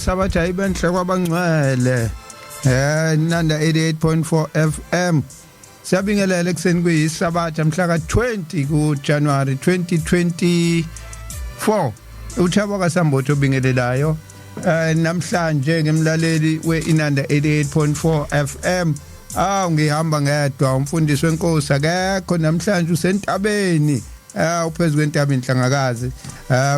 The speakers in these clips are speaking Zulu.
sabathi ayibenhle kwabangcwele Nanda 88.4 FM siyabingelela ekseni kuyisabatha mhla ka-20 kuJanuary 2024 uThabo kaSambotho obingelelayo namhlanje ngemlaleli weInanda 88.4 FM ngihamba ngedwa umfundisi wenkosi akekho namhlanje usentabeni uphezulu kwentaba inhlangakazi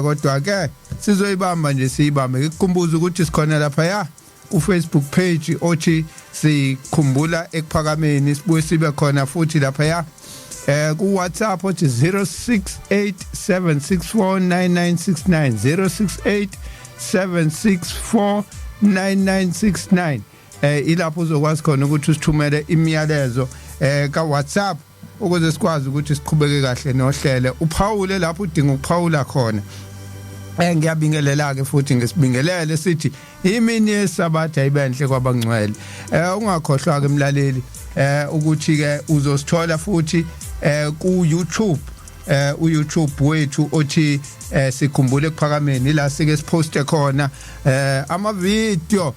kodwa ke sizoyibamba nje siyibambe ngikukhumbuza ukuthi sikhona lapha ku-Facebook page othi sikhumbula ekuphakameni sibuye sibe khona futhi lapha ku-WhatsApp othi 0687649969 0687649969 ilapho uzokwazi khona ukuthi usithumele imiyalezo ka-WhatsApp ukuze sikwazi ukuthi siqhubeke kahle nohlele uphawule lapho udinga ukuphawula khona ngiyabingelela ke futhi ngesibingelele sithi imini yesabatha ibenhle kwabangcwele ungakhohlwa ke emlaleli ukuthi ke uzosithola futhi ku-YouTube uYouTube wethu othi sikhumbule ekuphakameni la sike siposte khona ama video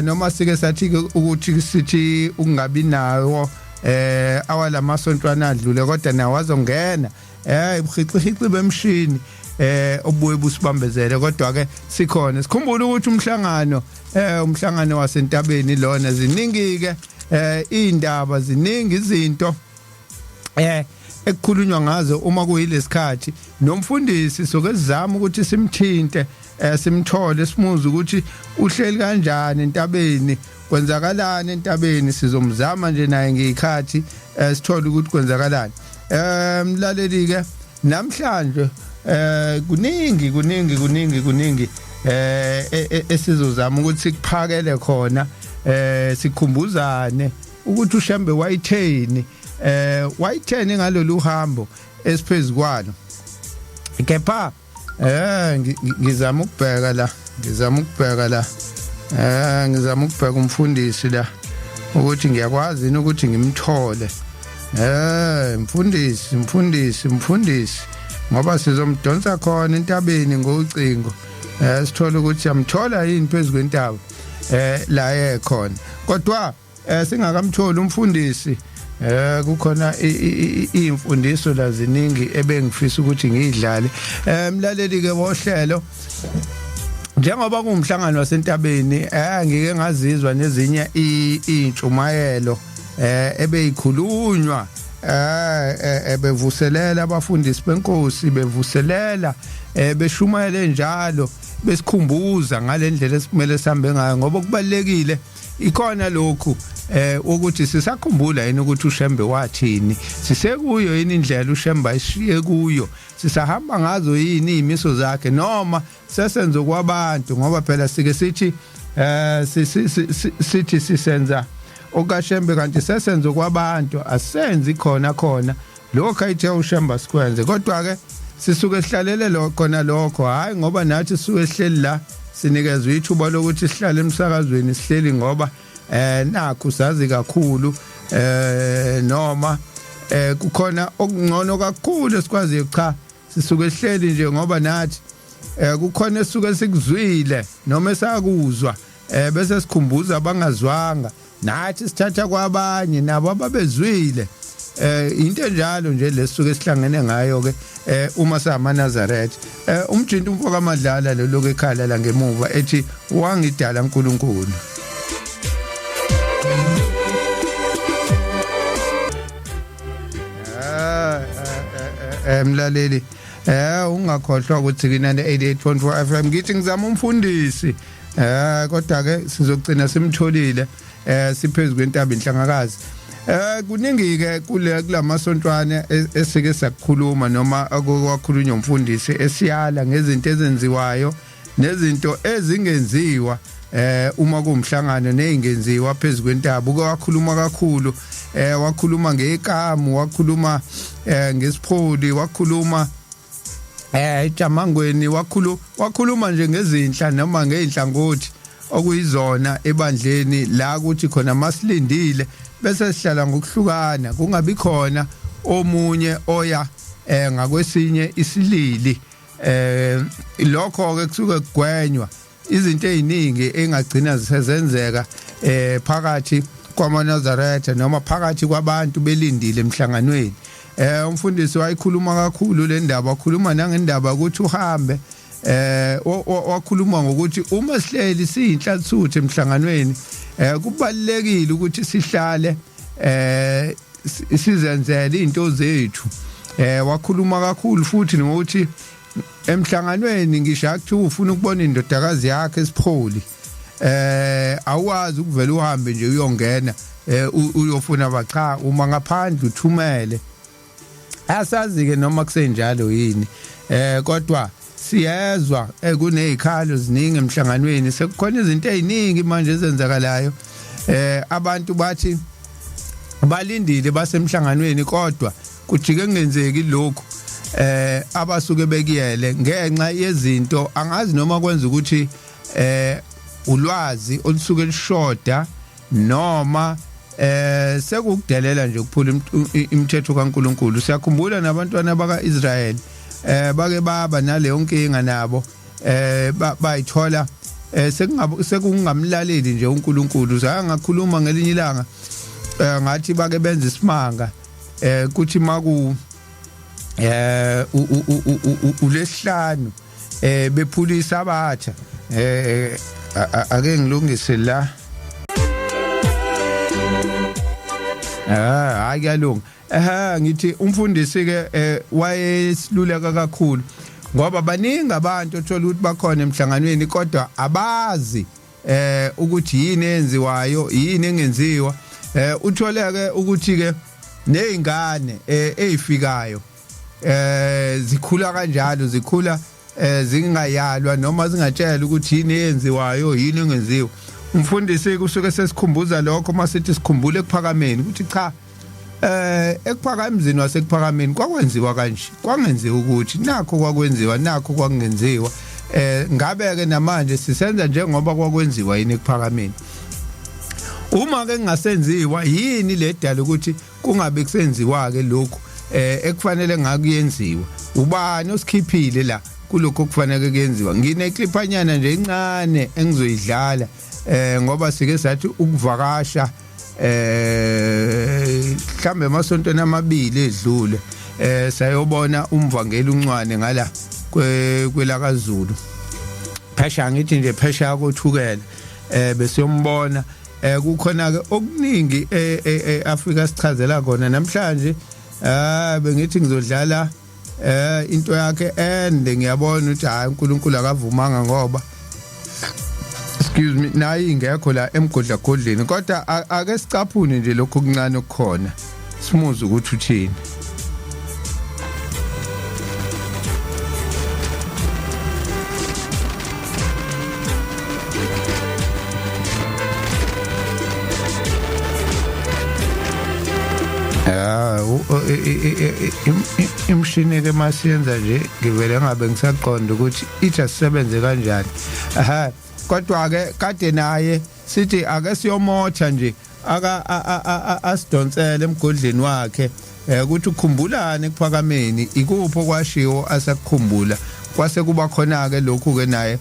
noma sike sathi ukuthi sithi ungabi nawo awalamasontwana adlule kodwa nawo azongena ubuhiqi bemshini obuye busibambezele kodwa ke sikhona sikhumbula ukuthi umhlangano wasentabeni lona ziningi ke indaba ziningi izinto ekukhulunywa ngazo uma kuyilesikhathi nomfundisi sokezama ukuthi simthinte simthole simuze ukuthi uhleli kanjani entabeni kwenzakalani entabeni sizomzama nje naye ngikhathi sithole ukuthi kwenzakalani mlaleli ke namhlanje kuningi esizozama ukuthi sikuphakele khona sikhumbuzane ukuthi uShembe wayitheni ngalolu hambo esiphezukwana kepha ngizama ukubheka umfundisi la ukuthi ngiyakwazi ukuthi ngimthole mfundisi ngoba sizomdonsa khona entabeni ngocingo sithola ukuthi yamthola yini phezulu kwentaba la ekhona kodwa singakamtholi umfundisi kukhona imfundiso la ziningi ebengifisa ukuthi ngidlale mlaleli ke bohlelo njengoba kuumhlangano wasentabeni ngike ngazizwa nezinye intshumayelo ebeyikhulunywa bevuselela abafundisi benkosi bevuselela beshumayele njalo besikhumbuza ngalendlela esimele sihambe ngayo ngoba kubalekile ikhona lokhu ukuthi sisakhumbula yini ukuthi uShembe wathini sisekuyo yini indlela uShembe ayishiye kuyo sisahamba ngazo yini imiso zakhe noma sesenzo kwabantu ngoba phela sike sithi sisenza okaShembe kanti sesenzo kwabantu asenzi khona lokho ayithe uShembe sikwenze kodwa ke sisuke sihlalele lokho hayi ngoba nathi sisuke sihleli la sinikezwe ithuba lokuthi sihlale emsakazweni sihleli ngoba nakho sazi kakhulu noma kukhona okungcono kakhulu esikwazi cha sisuke sihleli nje ngoba nathi kukhona esisuke sikuzwile noma esakuzwa bese sikhumbuza abangazwanga nathi sithatha kwabanye nabo ababezwile into njalo nje lesisuke sihlangene ngayo ke uma samaNazaretha umjinto umfoka amadlala lo lokho ekhala la ngemuva ethi wangidala uNkulunkulu mlaleli ungakhohlwa ukuthi kinande 88.4 FM ngithi ngizama umfundisi kodwa ke sizogcina simtholile siphezulu kwentaba inhlangakazi kuningi ke kulamasontwana esike sakukhuluma noma akwakhulunywa umfundisi esiyala ngezinto ezenziwayo nezinto ezingenziwa uma kuumhlangano nezingenziwa phezulu kwentaba uke wakhuluma kakhulu wakhuluma ngekamu wakhuluma ngesipholi wakhuluma ejamangweni wakhuluma nje ngezinhla noma ngeinhlangothi okuyizona ebandleni la ukuthi khona masilindile bese sihlala ngokuhlukana kungabi khona omunye oya ngakwesinye isilili lokho ke kusuke kugwenywa izinto eziningi engagcina zisenzeka phakathi kwamaNazaretha noma phakathi kwabantu belindile emhlanganweni. Umfundisi wayikhuluma kakhulu le ndaba, wakhuluma nangendaba ukuthi uhambe wakhuluma ngokuthi uma sihleli siyinhlathuthu emhlanganweni kubalekile ukuthi sihlale sizenzele izinto zethu. Wakhuluma kakhulu futhi ngokuthi emhlanganweni ngisho akuthi ufuna ukubona indodakazi yakhe esipholi awazi ukuvela uhambe nje uyongena uyofuna bacha uma ngaphandle uthumele. Asazi ke noma kusenjalo yini kodwa siyezwa kunezikhalo ziningi emhlanganweni, sekukhona izinto eziningi manje ezenzakalayo. Abantu bathi balindile basemhlanganweni kodwa kujike kungenzeki lokho abasuke bekuyele ngenxa yezinto angazi noma kwenza ukuthi ulwazi olusuke lishoda noma sekukudelela nje ukuphula imithetho kaNkuluNkulu. Siyakhumbula nabantwana baka-Israyeli bake baba naleyo nkinga nabo bayithola sekungamlaleli nje uNkulunkulu. Zangakhuluma ngelinye ilanga ngathi bake benza isimanga kuthi maku ulesihlanu bephulisa abatha ake ngilungise la ayalunga ngithi umfundisi ke wayesiluleka kakhulu ngoba baningi abantu othola ukuthi bakhona emhlanganweni kodwa abazi ukuthi yini enziwayo yini engenziwa. Utholeke ukuthi ke nezingane ezifikayo zikhula kanjalo, zikhula zingayalwa noma zingatshela ukuthi yini eyenziwayo yini engenziwa. Umfundisi kusuke sesikhumbuza lokho masithi sikhumbule ekuphakameni ukuthi cha ekuphakameni wasekuphakameni kwakwenziwa kanje, kwangenziwa ukuthi nakho kwakwenziwa nakho kwakungenziwa. Ngabe ke namanje sisenza njengoba kwakwenziwa yini ekuphakameni. Uma ke kungasenziwa yini le dala ukuthi kungabe kusenziwa ke lokho ekufanele ngakuyenziwa. Ubani osikhiphile la kuloko kufanele kuyenziwa. Ngine clipanyana nje incane engizoyidlala ngoba sike sathi ukuvakasha mhlambe emasontweni amabili edlule sayobona umvangeli uncwane ngala kwelakaZulu phesha ngithi nje phesha yakothukela bese yombona kukhona ke okuningi eAfrika sichazela khona namhlanje. Bengithi ngizodlala into yakhe ende ngiyabona ukuthi hayi uNkulunkulu akavumanga ngoba excuse me nayi ingekho la emgodla godleni kodwa ake sicaphune nje lokho okuncane okukhona simuze ukuthi uthini. Imshini ke masiyenza nje ngivele ngabe ngisaqonda ukuthi ithi asisebenze kanjani. Kodwa ke kade naye sithi ake siyomotha nje asidonsele emgodleni wakhe ukuthi ukukhumbulane ekuphakameni ikuphi okwashiwo asakukhumbula kwase kuba khona ke lokhu ke naye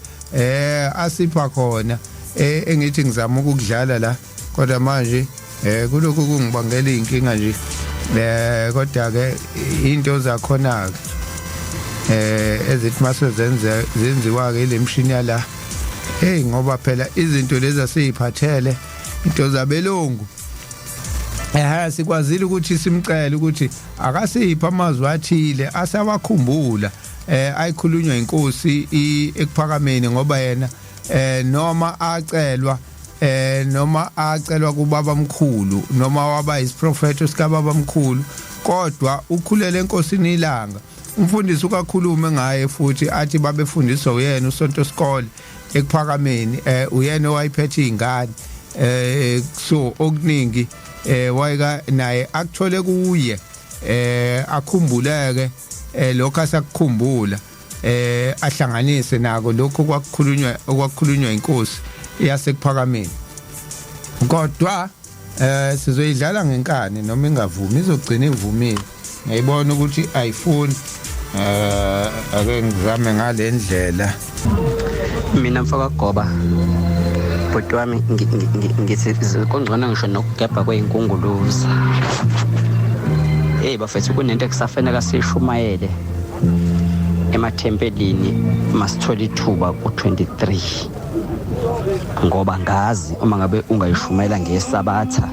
asipha khona engithi ngizama ukudlala la kodwa manje kuloko kungibangela inkinga nje. Kodwa ke into zakhona ke ezithi mase zenziwa ke le mshini yala ngoba phela izinto lezi asiziphathele into zabelungu sikwazile ukuthi simcele ukuthi akasipha amazwi athile asawakhumbula ayikhulunywa inkosi ekuphakameni ngoba yena noma acelwa kubaba mkhulu noma waba isiprofeto sika baba mkhulu kodwa ukhulele enkosini ilanga. Umfundisi ukakhulume ngaye futhi athi babefundiswa uyena uSonto Sikole ekuphakameni uyena owayiphethe izingane so okuningi wayeka naye akuthole kuye akhumbuleke lokho asakukhumbula ahlanganise nako lokho okwakukhulunywa inkosi yasekuphakameni. Kodwa sizoyidlala ngenkani noma ingavumi izogcina ivumile ngiyibona ukuthi ayifuni ake ngizame ngale ndlela. Mina mfaka goba bhuti wami ngithi kongcona ngisho nokugebha kwey'nkunguluza. Bafethu kunento ekusafanele siyishumayele emathempelini masithola ithuba ku-23 ngoba ngazi uma ngabe ungayishumayela ngesabatha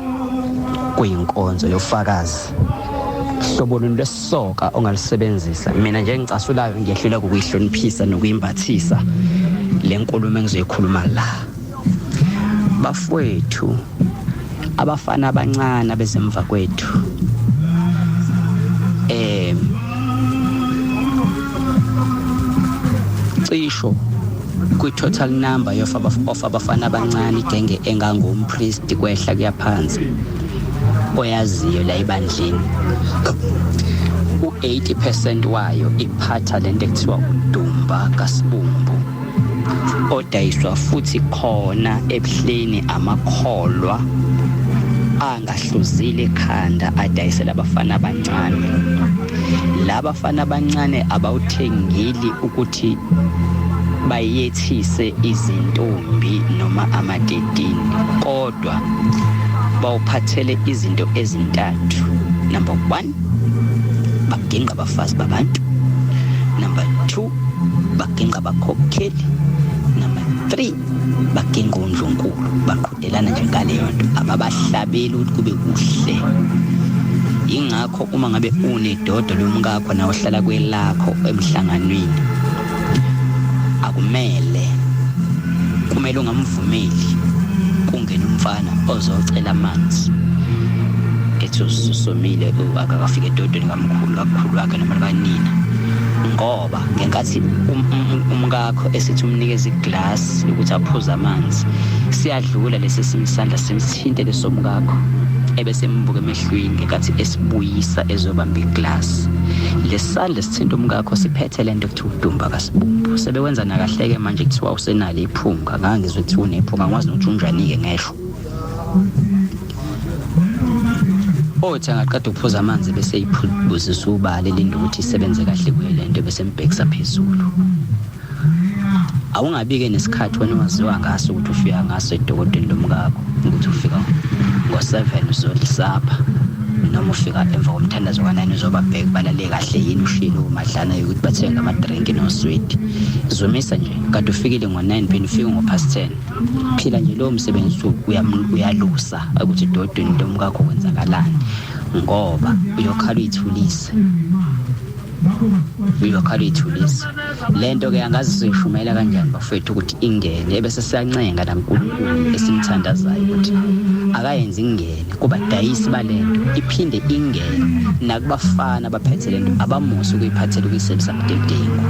kuyinkonzo yofakazi hlobo luni lesoka ongalisebenzisa. Mina nje ngicasulayo ngiyahlula ukuyihloniphisa nokuyimbathisa le nkulumo engizoyikhuluma la. Bafowethu abafana abancane bezemva kwethu cisho kwi-total number of abafana abancane igenge engangumpriest kwehla kuyaphansi oyaziyo la ebandleni, u-80% wayo iphatha lento ekuthiwa udumba kaSibumbu odayiswa futhi khona ebuhleni amakholwa angahluzile ekhanda adayisela abafana abancane. Labafana abancane abawuthengeli ukuthi bayethise izintombi noma amadedini, kodwa bawuphathele izinto ezintathu. Number 1, baginqa abafazi babantu. Number 2, baginqa abakhokheli. Number 3, baginqa uNdlunkulu. Baqhudelana nje ngaleyo nto, ababahlabeli ukuthi kube kuhle. Ingakho uma ngabe unedodo lomkakho nawe uhlala kwelakho emhlanganweni, kumele ungamvumeli kungena umfana ozocela amanzi ethi ususomile akafika edodweni kamkhulu kakhulu wakhe noma kanina, ngoba ngenkathi umkakho esithi umnikeza iglass ukuthi aphuze amanzi, siyadlula lesi simsandla simthinte lesomkakho ebese mbuke emehlweni ngenkathi esibuyisa ezobamba iglass. Lesandla sithinta umkakho siphethe lento ekuthiwa udumba kaSibumbu. Sebewenza nakahleke manje kuthiwa usenalo iphunga, ngangizwe kuthiwa unephunga, ngikwazi nokuthi unjani-ke ngeshwa. Othi angaqeda ukuphuza amanzi bese yiphuzisa ubale linda ukuthi isebenze kahle kuyo lento bese mbhekisa phezulu. Awungabi-ke nesikhathi wena waziwa ngaso ukuthi ufika ngaso edokodweni lomkakho ukuthi ufika ngo-7 uzolisapha noma ufika emva komthandazo ka-9 uzobabheka balale kahle yini ushile umadlana yokuthi bathenge amadrinki noswidi. Zomisa nje kade ufikile ngo-9 phela ufike ngo-10. Phila nje lowo msebenzi uyalusa ukuthi edodweni lomkakho kwenzakalani, ngoba uyokhala uyithulise. Lento-ke angazi siyishumayela kanjani bafethu ukuthi ingene, ebese siyancenga naNkulunkulu esimthandazayo ukuthi akayenzi ingene kubadayisi balento, iphinde ingene nakubafana abaphethe lento abamusa ukuyiphathela ukuyisebenzisa budedengu.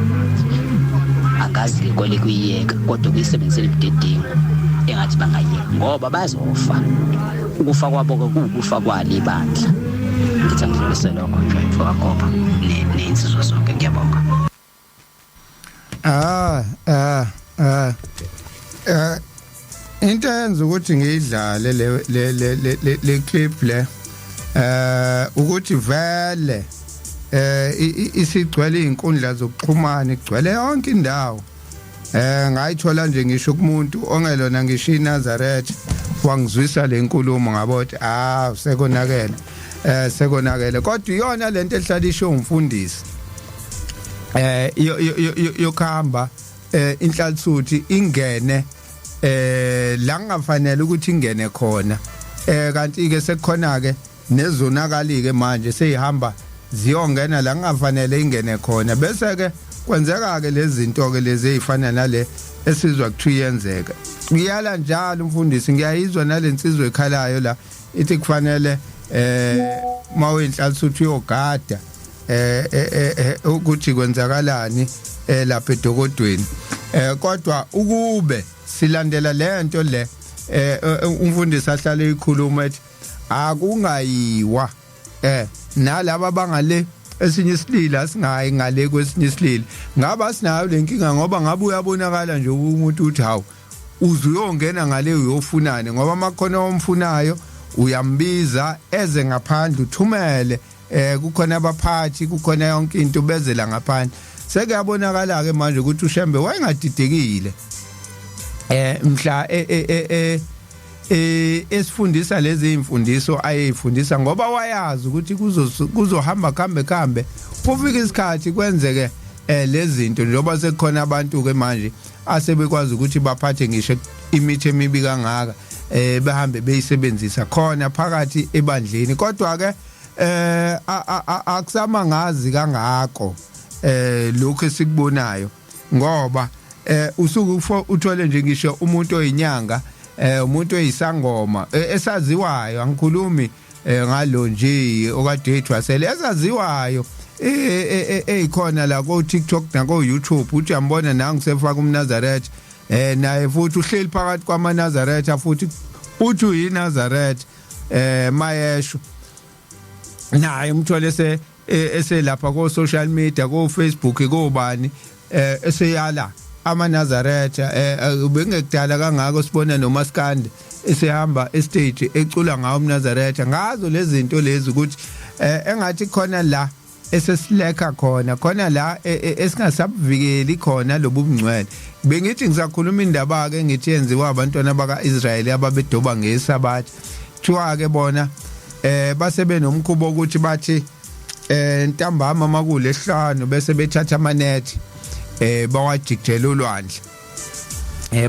Angazi-ke kwele kuyiyeka kodwa ukuyisebenzisela budedengu engathi bangayeka ngoba bazofa. Ukufa kwabo-ke kuwukufa kwalo ibandla. Ngithi angidlulise lokho nje mfaka goba nensizwa zonke, ngiyabonga. Into yenza ukuthi ngiyidlale le clip le ukuthi vele isigcwele izinkundla zokuxhumana, igcwele yonke indawo. Ngayithola nje ngisho kumuntu ongelona ngisho iNazaretha wangizwisa le nkulumo ngabothi sekonakele kodwa iyona lento ehlala isho umfundisi yokuhamba inhlaluthuthi ingene la ngafanele ukuthi ingene khona, kanti ke sekukhona ke nezonakali ke manje seyihamba ziyongena la ngafanele ingene khona, bese ke kwenzeka ke lezi zinto ke lezi ezifana nale esizwa kuthiwa iyenzeka. Ngiyala njalo umfundisi, ngiyayizwa nalensizwe ekhalayo la ithi kufanele mawuyinhlaluthuthi uyogada ukuthi kwenzakalani lapha edokodweni, kodwa ukube silandela lento le umfundisi ahlale eyikhuluma ethi akungayiwa nalabo bangale esinye isilili asingayi ngale kwesinye isilili, ngaba sinayo lenkinga ngoba ngabe uyabonakala nje umuntu uthi hawu uzuyongena ngale uyofunane, ngoba makhono omfunayo uyambiza eze ngaphandle uthumele, kukhona abaphathi, kukhona yonke into bezela ngaphandle. Sekuyabonakala ke manje ukuthi uShembe wayengadidekile mhla esifundisa lezi imfundiso ayifundisa ngoba wayazi ukuthi kuzohamba kambe kufika isikhathi kwenzeke lezi zinto njengoba sekukhona abantu ke manje asebekwazi ukuthi baphathe ngisho imithi emibi kangaka behambe beyisebenzisa khona phakathi ebandleni kodwa ke akusamangazi kangako lokho esikubonayo ngoba usuku uthole nje ngisho umuntu oyinyanga umuntu oyisangoma esaziwayo angikhulumi ngalo nje okadethu wasele esaziwayo eyikhona la ko TikTok na ko YouTube uthi uyambona nangu sefaka umNazaretha naye futhi uhleli phakathi kwamaNazaretha futhi uthi uyiNazaretha mayesho naye umthole eselapha ko social media ko Facebook ko bani eseyala amaNazaretha bengekudala kangako sibona noMaskandi esehamba estage ecula ngawo umNazaretha ngazo lezi zinto lezi ukuthi engathi khona la esesileka khona la esingasabuvikeli khona lobungcwele bengithi ngisakhuluma indaba ke ngithi yenziwa abantwana bakaIsrael ababedoba ngesabatha kuthiwa ke bona basebe nomkhubo ukuthi bathi ntambama makule hlanu bese bethatha amanethi bawajikjela ulwandle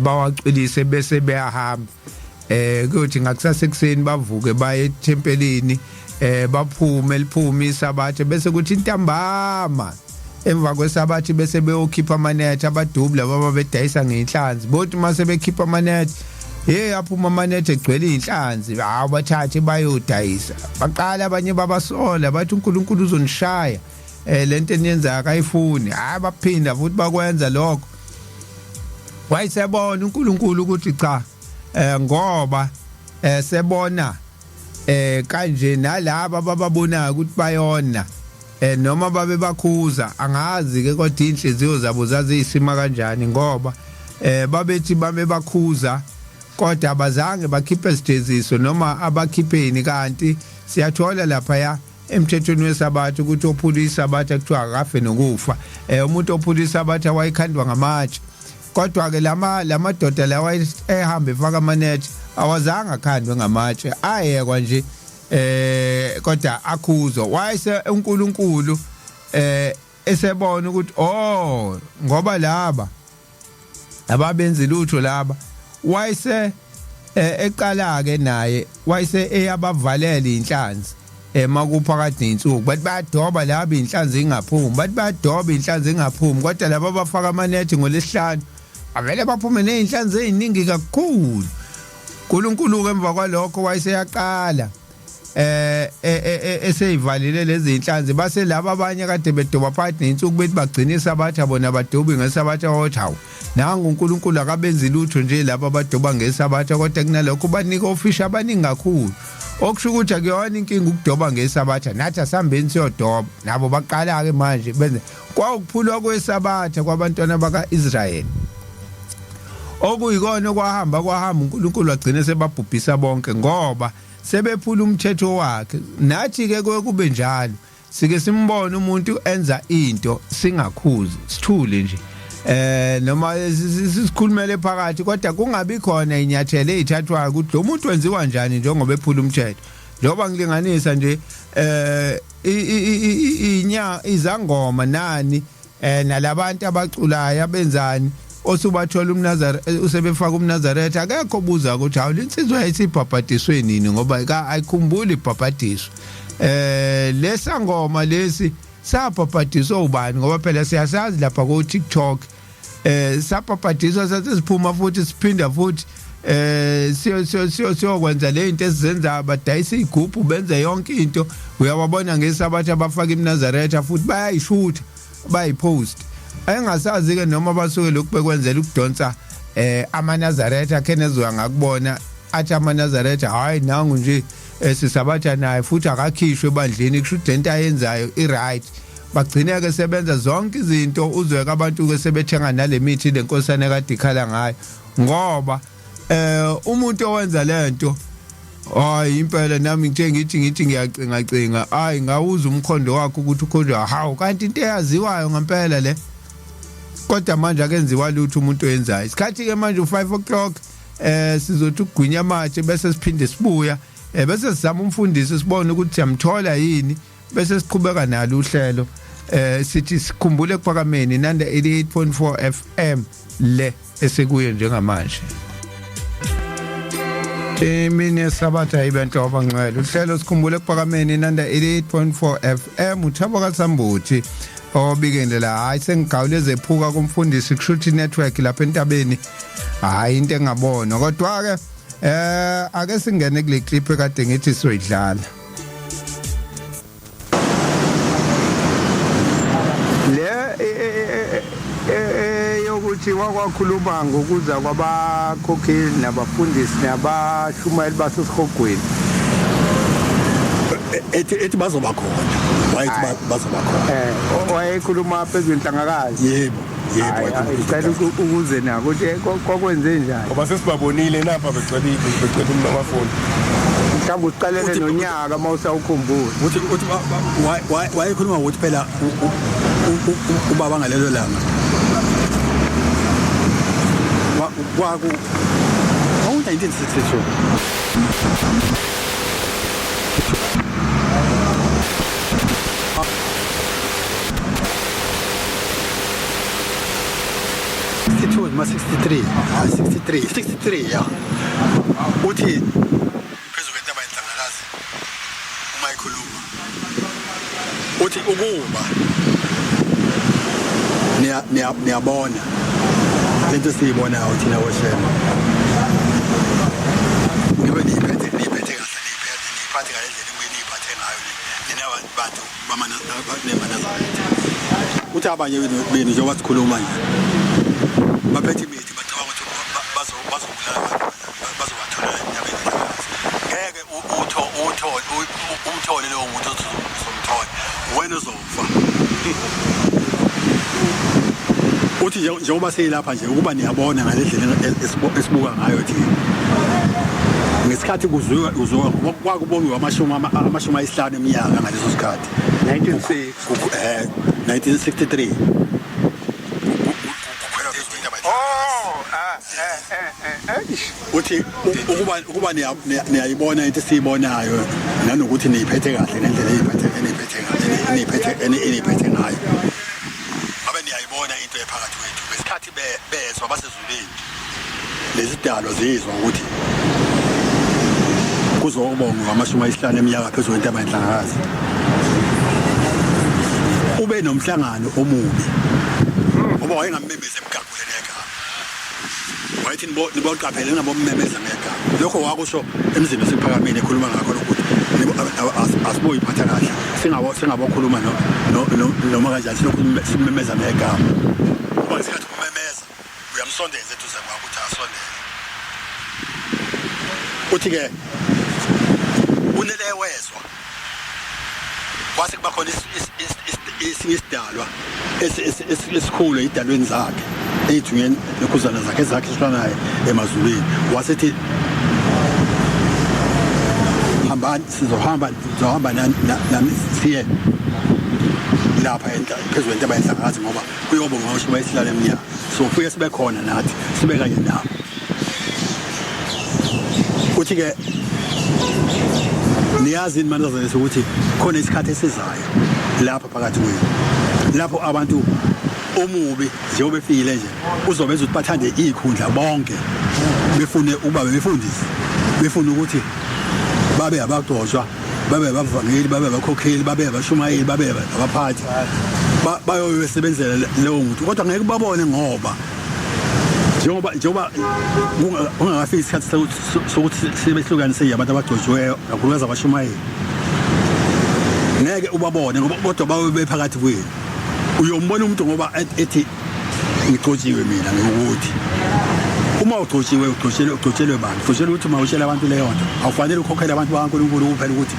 bawacwilise bese beyahamba kuthi ngakusasekuseni bavuke baye ethempelini liphume isabatha bese kuthi intambama emva kwesabathi bese beyokhipha amanethi abadubula baba bedayisa ngeinhlanzi bothi mase bekhipha amanethi aphuma amanethi egcwele inhlanzi bathathe bayodayisa baqala abanye babasola bathi uNkulunkulu uzonishaya lento eniyenza akayifuni baphinda futhi bakwenza lokho wayisebona uNkulunkulu ukuthi cha ngoba sebona kanje nalabo bababonayo ukuthi bayona noma babe bakhuza angazi ke kodwa inhliziyo zabo zazisima kanjani ngoba babethi babe bakhuza kodwa abazange bakhiphe isijeziso noma abakhipheni kanti siyathola lapha ya emthethweni wesabatha ukuthi ophula isabatha kuthiwa akafe nokufa umuntu ophula isabatha wayekhandwa ngamatshe kodwa ke lamadoda lawa ehamba efaka amanethi awazange akhandwe ngamatshe ayekwa nje kodwa akhuzwa wayese uNkulunkulu esebona ukuthi ngoba laba ababenza lutho laba wayese eqala ke naye wayese eyabavalela inhlanzi makuphakathi nensuku bathi bayadoba laba inhlanzi ingaphumi bathi bayadoba inhlanzi ingaphumi kodwa laba abafaka amanethi ngolesihlanu avele baphume nezinhlanzi eziningi kakhulu uNkulunkulu ke emva kwalokho wayeseyaqala eseyivalile lezi inhlanzi base laba abanye kade bedoba phakathi nensuku bethi bagcina isabatha bona badobi ngesabatha wothawu nangu uNkulunkulu akabenzi lutho nje laba abadoba ngesabatha kodwa kunalokho banika ofisha abaningi kakhulu okusho ukuthi akuyona inkinga ukudoba ngesabatha nathi asihambeni siyodoba nabo baqala ke manje benze kwawukuphulwa kwesabatha kwabantwana bakaIsrael okuyikona kwahamba uNkulunkulu wagcina sebabhubhisa bonke ngoba sebephula umthetho wakhe nathi ke kube njalo sike simbone umuntu enza into singakhuzi sithule nje noma sisikhulumele phakathi kodwa kungabi khona inyathelo ezithathwayo ukuthi lo muntu wenziwa kanjani njengoba ephula umthetho njengoba ngilinganisa nje izangoma nani nalabantu abaculayo abenzani osubathola umNazaretha usebefaka umNazaretha akekho buza ukuthi hawu linsizwa yayisibhabhadiswe nini ngoba ayikhumbuli ibhabhadiswa lesangoma lesi sabhabhadiswa ubani ngoba phela siyasazi lapha ku TikTok sabhabhadiswa sasiphuma futhi siphinda futhi siyokwenza le zinto esizenza abadayisa igubhu benze yonke into uyababona ngesabatha abafaka imNazaretha futhi bayayishutha bayipost engasazi ke noma basuke lokhu bekwenzela ukudonsa amaNazaretha kenezwa ngakubona athi amaNazaretha hayi nangu nje sisabatha naye futhi akakhishwe ebandleni kusho ukuthi into ayenzayo i-right bagcina ke sebenza zonke izinto uzweka abantu ke sebethenga nalemithi lenkosana kade ikhala ngayo ngoba umuntu owenza lento hayi impela nami ngithi ngiyacinga hayi ngawuza umkhondo wakho ukuthi ukhondo hawu kanti into eyaziwayo ngempela le kodwa manje akenziwa lutho umuntu oyenzayo isikhathi ke manje u5 o'clock sizothi ugwinya amatshe bese siphinde sibuya bese sizama umfundisi sibone ukuthi siyamthola yini bese siqhubeka nalo uhlelo sithi sikhumbule ephakameni nanda 88.4 FM le esekuye njengamanje Emini sabatha ibento abangcwele uhlelo sikhumbule ephakameni nanda 88.4 FM uThabo kaSambuthi obikendela hayi sengigawuleze ephuka kumfundisi kushuthi network lapha entabeni hayi into engabona kodwa ke ake singene kule clip ekade ngithi soyidlala yokuthi wakwakhuluma ngokuza kwabakhokheli nabafundisi nabashumayeli basesihogweni ethi bazoba khona wayethi bazoba khona wayekhuluma phezulu inhlangakazi yebo icela ukuze nako ukuthi kokwenze njani ngoba sesibabonile napha becela amafoni mhlawumbe uqalele nonyaka mawusawukhumbula uthi wayekhuluma ukuthi phela ubaba ngalelo langa kwaku 1962 63 ya uthi phezu kwentaba yenhlangakazi uma ikhuluma uthi ukuba niyabona lento siyibonayo thina woshema ngibe niphethe kahle niphathe kahle indlela eniyiphathe ngayo nina bantu bamanazarete uthi abanye benu njengoba sikhuluma nje baphethe imithi bacabanga ukuthi bazobulala bazobathola endabeni ngeke umthole lowo muntu uzomthola wena uzofa uthi njengoba seyilapha nje ukuba niyabona ngalendlela esibuka ngayo thina ngesikhathi uzwa kwakubongiwa amashumi ayisihlanu eminyaka ngaleso sikhathi 1963 uthi ukuba niyayibona into esiyibonayo nanokuthi niyiphethe kahle ngendlela eniphethe ngayo abe niyayibona into ephakathi kwethu ngesikhathi bezwa basezulwini lezidalo zizwa ukuthi kuzobongwa amashumi ayisihlanu eminyaka phezulu kwentaba yenhlangakazi ube nomhlangano omubi ngoba wayengamemeza emgaqweni ekhaya wayethi niboqaphele nabommemeza ngegama lokho wakusho emzini wasephakameni ekhuluma ngakho ukuthi asiboyiphatha kahle singabokhuluma noma kanjani silokhu simmemeza ngegama ngoba ngesikhathi ummemeza uyamsondeza eduze kwakho ukuthi asondele uthi-ke unele wezwa kwase kuba khona esinye isidalwa esikhulu idalweni zakhe eyithungeni nekhuzana zakhe esihlanayo emazulwini wasethi hambani sizohamba nami siye lapha phezulu kwentaba yenhlangakazi ngoba kuyobonga amashumi ayisihlanu eminyaka sofike sibe khona nathi sibe kanye nabo uthi-ke niyazi manazalisa ukuthi khona isikhathi esizayo lapha phakathi kwenu lapho abantu omubi njengoba befikile nje uzobenza ukuthi bathande ikhundla bonke befune ukuba befundisi befuna ukuthi babe abagcotshwa babe abavangeli babe abakhokheli babe abashumayeli babe abaphathi bayoyisebenzela leyo muntu kodwa ngeke babone ngoba njengoba ungakafiki isikhathi sokuthi sebehlukanise abantu abagcotshiweyo kakhulukazi abashumayeli ngeke ubabone ngoba kodwa bawe bephakathi kwenu uyombona umuntu ngoba ethi ngigcotshiwe mina ngokuthi uma ugcotshiwe ugcotshelwe bantu ugcotshelwe ukuthi mawushela abantu leyo nto awufanele ukhokhele abantu bakaNkulunkulu kuphela ukuthi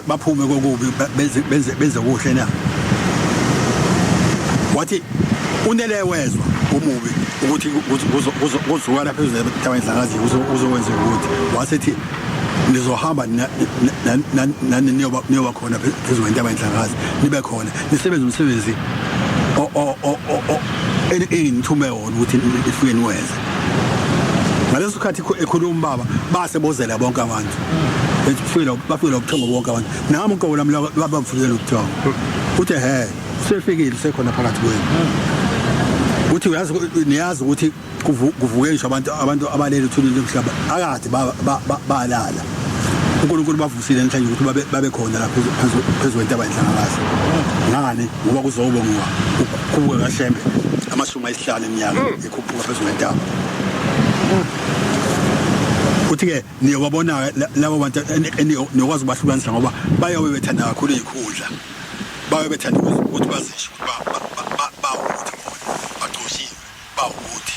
baphume kokubi benze kuhle na wathi unele wezwa umubi ukuthi kuzokuwa lapha phezulu kwentaba yenhlangakazi uzokwenza ukuthi wasethi nizohamba nani niyoba khona phezulu kwentaba yenhlangakazi nibe khona nisebenze umsebenzi engithume wona ukuthi ifike niwenze ngaleso sikhathi ekhuluma baba basebozela bonke abantu bafike ukuthonga bonke abantu nami uqobo lami babavukela ukuthonga uthe he sefikile sekhona phakathi kwenu uthi niyazi ukuthi kuvuke ngisho abantu abalele uthulile emhlaba akade balala uNkulunkulu bavusile namhlanje ukuthi babe khona lapha phezulu kwentaba enhlangakazi ngani ngoba kuzobonga ukukhuphuka kaHlembe amashumi ayisihlanu eminyaka ekhuphuka phezulu kwentaba uthi ke niyobabona labo bantu niyokwazi ubahlukanisa ngoba bayawe bethanda kakhulu izikhundla bayawe bethanda ukuthi bazisho ukuthi baqoshiwe bawukuthi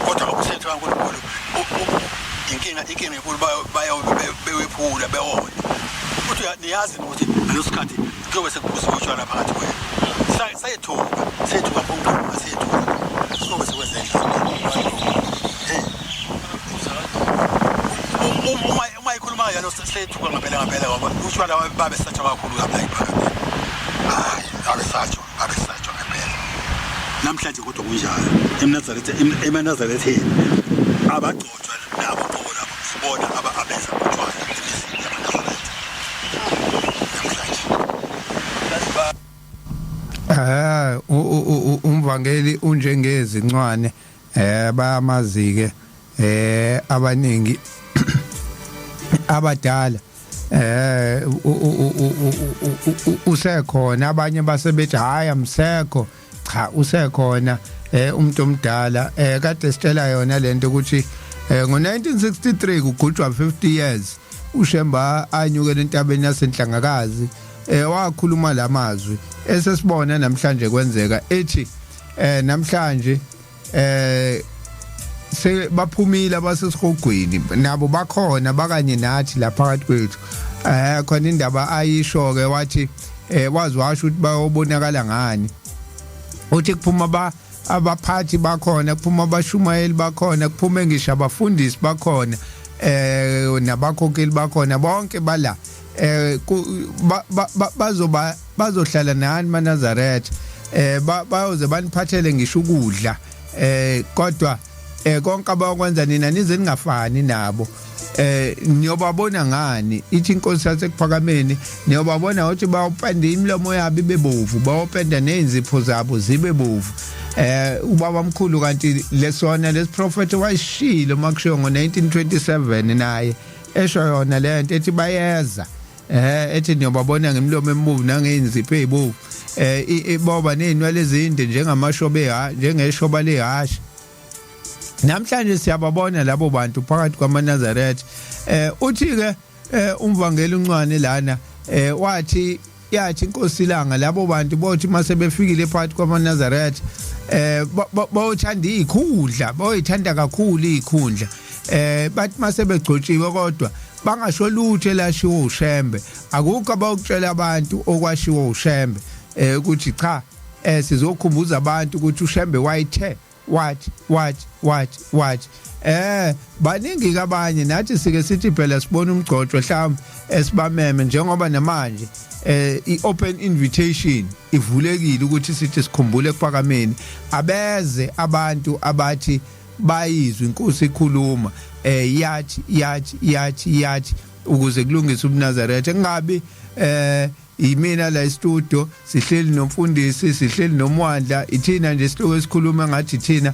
kodwa ngokusetha kaNkulunkulu inkinga enkulu bayawe bewephula bewona ukuthi niyazi ukuthi ngalesikhathi kuyobe sekubusiwe phakathi kwenu sayethuka bonke asiyethuka sobe sekwenzela uma ikhuluma yalo sethuka ngempela ngoba utshwala babe satshwa kakhulu lapha iphakathi babe satshwa ngempela namhlanje kodwa kunjalo eMnazarethe abagcotshwa nabo qobo labo sibona abeza utshwala emisini eMnazarethe namhlanje umvangeli unjengezincwane bayamazike abaningi abadala usekhona abanye basebethi hayi amsekho cha usekhona umuntu omdala kade sitshela yona lento ukuthi ngo1963 kugujwa 50 years uShemba anyukela entabeni yasenhlangakazi wakhuluma lamazwi esesibona namhlanje kwenzeka ethi namhlanje baphumile abasesihogweni nabo bakhona bakanye nathi la phakathi kwethu khona indaba ayisho ke wathi wazi washo ukuthi bayobonakala ngani uthi kuphuma abaphathi bakhona kuphuma abashumayeli bakhona kuphume ngisho abafundisi bakhona nabakhokheli bakhona bonke bala bazohlala nani eMnazaretha bayoze baniphathele ngisho ukudla kodwa konke abakwenza nina nize ningafani nabo niyobabona ngani ithi inkosi yasekuphakameni niyobabona ukuthi bawupenda imilomo yabo ibebovu bawupenda nezipho zabo zibe bovu ubaba omkhulu kanti lesona lesiprofeti wayishilo makushiwo ngo1927 naye esho yona lento ethi bayeza ethi niyobabona ngemilomo emibovu nangezipho ezibovu boba nenwele ezinde njengamashobe njengeshoba lehashi namhlanje siyababona labo bantu phakathi kwaMnazaretha uthi ke umvangeli uncwane lana yathi inkosi ilanga labo bantu bothi mase befikile phakathi kwaMnazaretha bayothanda izikhundla bayothanda kakhulu izikhundla bathi mase begcotshiwe kodwa bangasho lutho lashiwo uShembe akukho abawukutshela abantu okwashiwo uShembe ukuthi cha sizokhumbuza abantu ukuthi uShembe wayithe watch baningi kabanye nathi sike sithi phela sibona umgcotsho mhlawumbe esibameme njengoba namanje i-open invitation ivulekile ukuthi sithi sikhumbule kuphakameni abeze abantu abathi bayizwe inkosi ikhuluma yathi ukuze kulungise uMnazaretha kungabi imina la studio sihleli nomfundisi sihleli nomwandla ithina nje sihloko esikhuluma ngathi thina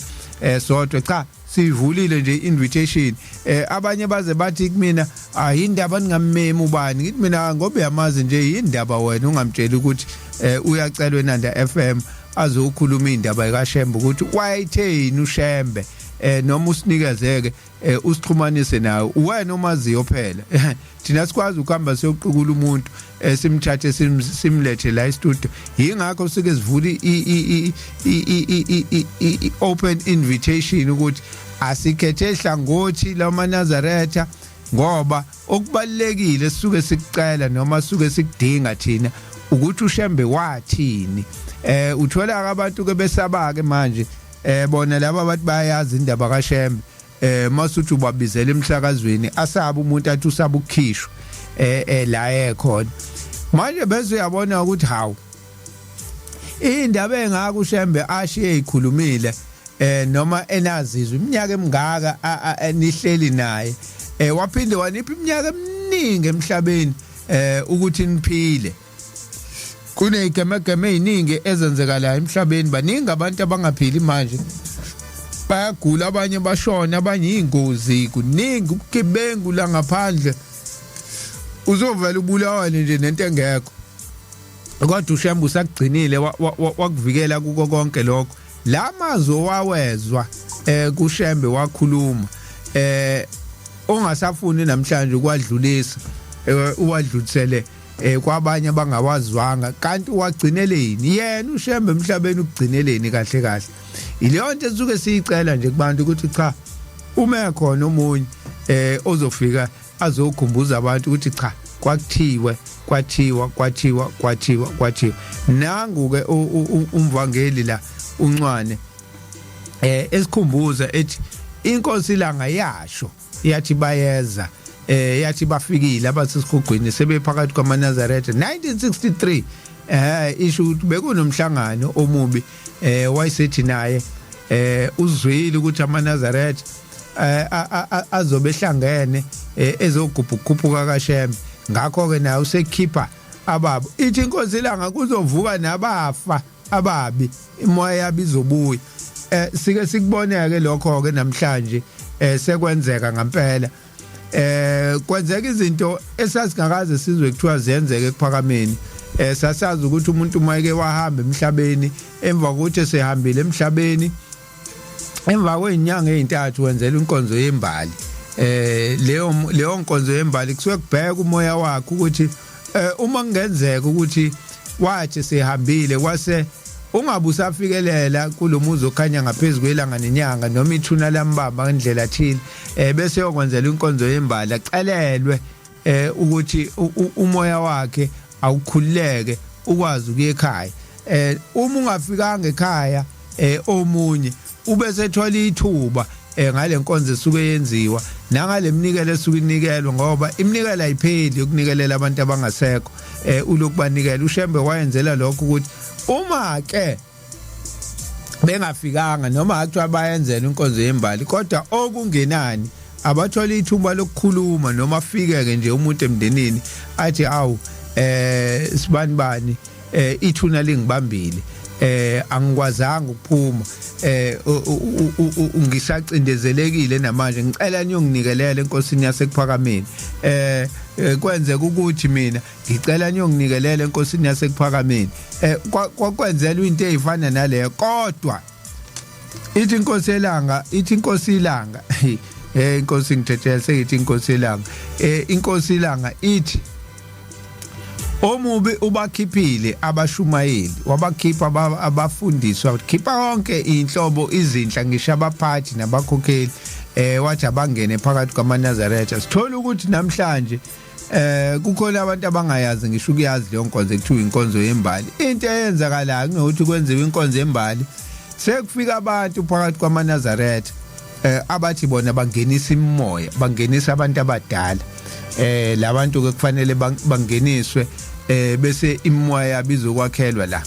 sodwa cha sivulile nje invitation abanye baze bathi kumina ayindaba ningammeme ubani ngithi mina ngoba yamazi nje indaba wena ungamtsheli ukuthi uyacelwa eNanda FM azokhuluma indaba kaShembe ukuthi wayitheni uShembe noma usinikezeke usixhumanise nawe wena omaziyo phela thina sikwazi ukuhamba siyoqukula umuntu simthathe simlethe la e-studio yingakho sike sivula open invitation ukuthi asikhethe hlangothi laMnazaretha ngoba okubalekile sisuke sikucela noma sisuke sikudinga thina ukuthi uShembe wathini uthola abantu ke besaba ke manje bona laba bathi bayazi indaba kaShembe masuthi ubabizela emhlakazweni asaba umuntu athi usaba ukukhishwa la ekhona manje bese uyabona ukuthi hawu indaba engaka uShembe ashiye ikhulumile noma enazizwe iminyaka emingaka nihleli naye waphinde wanipha iminyaka eminingi emhlabeni ukuthi niphile kuneyigemegeme eziningi ezenzeka la emhlabeni baningi abantu abangaphili manje bayagula abanye bashona abanye ingozi kuningi ubugebengu la ngaphandle uzovela ubulawane nje nento engekho kodwa uShembe usagcinile wakuvikela kuko konke lokho lamazwi wawezwa kuShembe wakhuluma ongasafuni namhlanje ukwadlulisa uwadlulisele kwabanye abangawazwanga kanti wagcineleni yena uShembe emhlabeni ukugcineleni kahle kahle ileyo nto esuke siyicela nje kubantu ukuthi cha uma khona omunye ozofika azokhumbuza abantu ukuthi cha kwathiwa nangu ke umvangeli la uncwane esikhumbuza ethi inkosi langa yasho yathi bayeza yathi bafikile abasesikhugwini sebephakathi kwaManazaretha 1963 isho ukuthi bekunomhlangano omubi wayesethi naye uzwile ukuthi amaNazaretha azobehlangene ezogubhukhuphuka kaShembe ngakho ke naye usekhipha ababo ithi inkosi langa kuzovuka nabafa ababi imoya yabo izobuya sike sikuboneke lokho ke namhlanje sekwenzeka ngempela kwenzeka izinto esasingakaze sizwe kuthiwa ziyenzeke kuphakameni sasazi ukuthi umuntu mayeke wahamba emhlabeni emva kokuthi sehambile emhlabeni emva kwezinyanga ezintathu wenzela inkonzo yembali leyo nkonzo yembali kusuke kubheka umoya wakhe ukuthi uma kungenzeka ukuthi wathi sehambile kwase ungabe usafikelela kulomuzi okhanya ngaphezulu kwelanga nenyanga noma ithuna lambamba ngendlela thini bese yokwenzela inkonzo yembali axelelwe ukuthi umoya wakhe awukhululeke ukwazi ukuya ekhaya uma ungafikanga ekhaya omunye ubese ethola ithuba ngale nkonzo esuke yenziwa nangale mnikelo esuke inikelwa ngoba iminikelo ayipheli ukunikelela abantu abangasekho ulokubanikela uShembe wayenzela lokho ukuthi uma ke bengafikanga noma akuthiwa bayenzela inkonzo yembali kodwa okungenani abathola ithuba lokukhuluma noma afike nje umuntu emndenini athi awu sibani ithuna lingibambile angikwazanga ukuphuma ngisacindezelekile namanje ngicela niyonginikelela enkosini yasekuphakameni kwenzeka ukuthi mina ngicela niyonginikelela enkosini yasekuphakameni kwenzela into ezifana naleyo kodwa ithi inkosi ilanga inkosi ngithethela seyithi inkosi ilanga ithi omubi ubakhiphile abashumayeli wabakhipha abafundiswa khipha konke inhlobo izinhla ngisho abaphathi nabakhokheli wathi abangene phakathi kwaManazaretha sithola ukuthi namhlanje kukhona abantu abangayazi ngisho ukuyazi leyo nkonzo ekuthiwa inkonzo yembali into eyenzakalayo kunokuthi kwenziwe inkonzo yembali sekufika abantu phakathi kwaManazaretha abathi bona bangenisa imimoya bangenisa abantu abadala labantu ke kufanele bangeniswe bese imimoya yabo izokwakhelwa la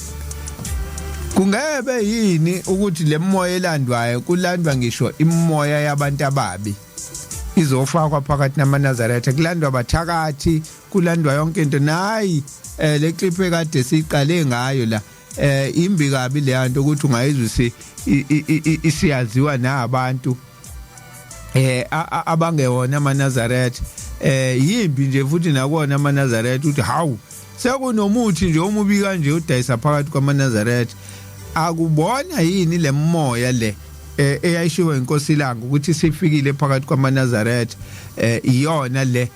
kungebe yini ukuthi le mimoya elandwayo kulandwa ngisho imimoya yabantu ababi izofakwa phakathi naManazaretha kulandwa abathakathi kulandwa yonke into nayi le clip ekade siqale ngayo la imbi kabi le nto ukuthi ungayizwe isiyaziwa nabantu abangewona amaNazaretha yimbi nje futhi nakona amaNazaretha uthi hawu sekunomuthi nje omubi kanje udayisa phakathi kwaManazaretha akubona yini le moya le eyayishiwe inkosi ilanga ukuthi sifikile phakathi kwaManazaretha iyona le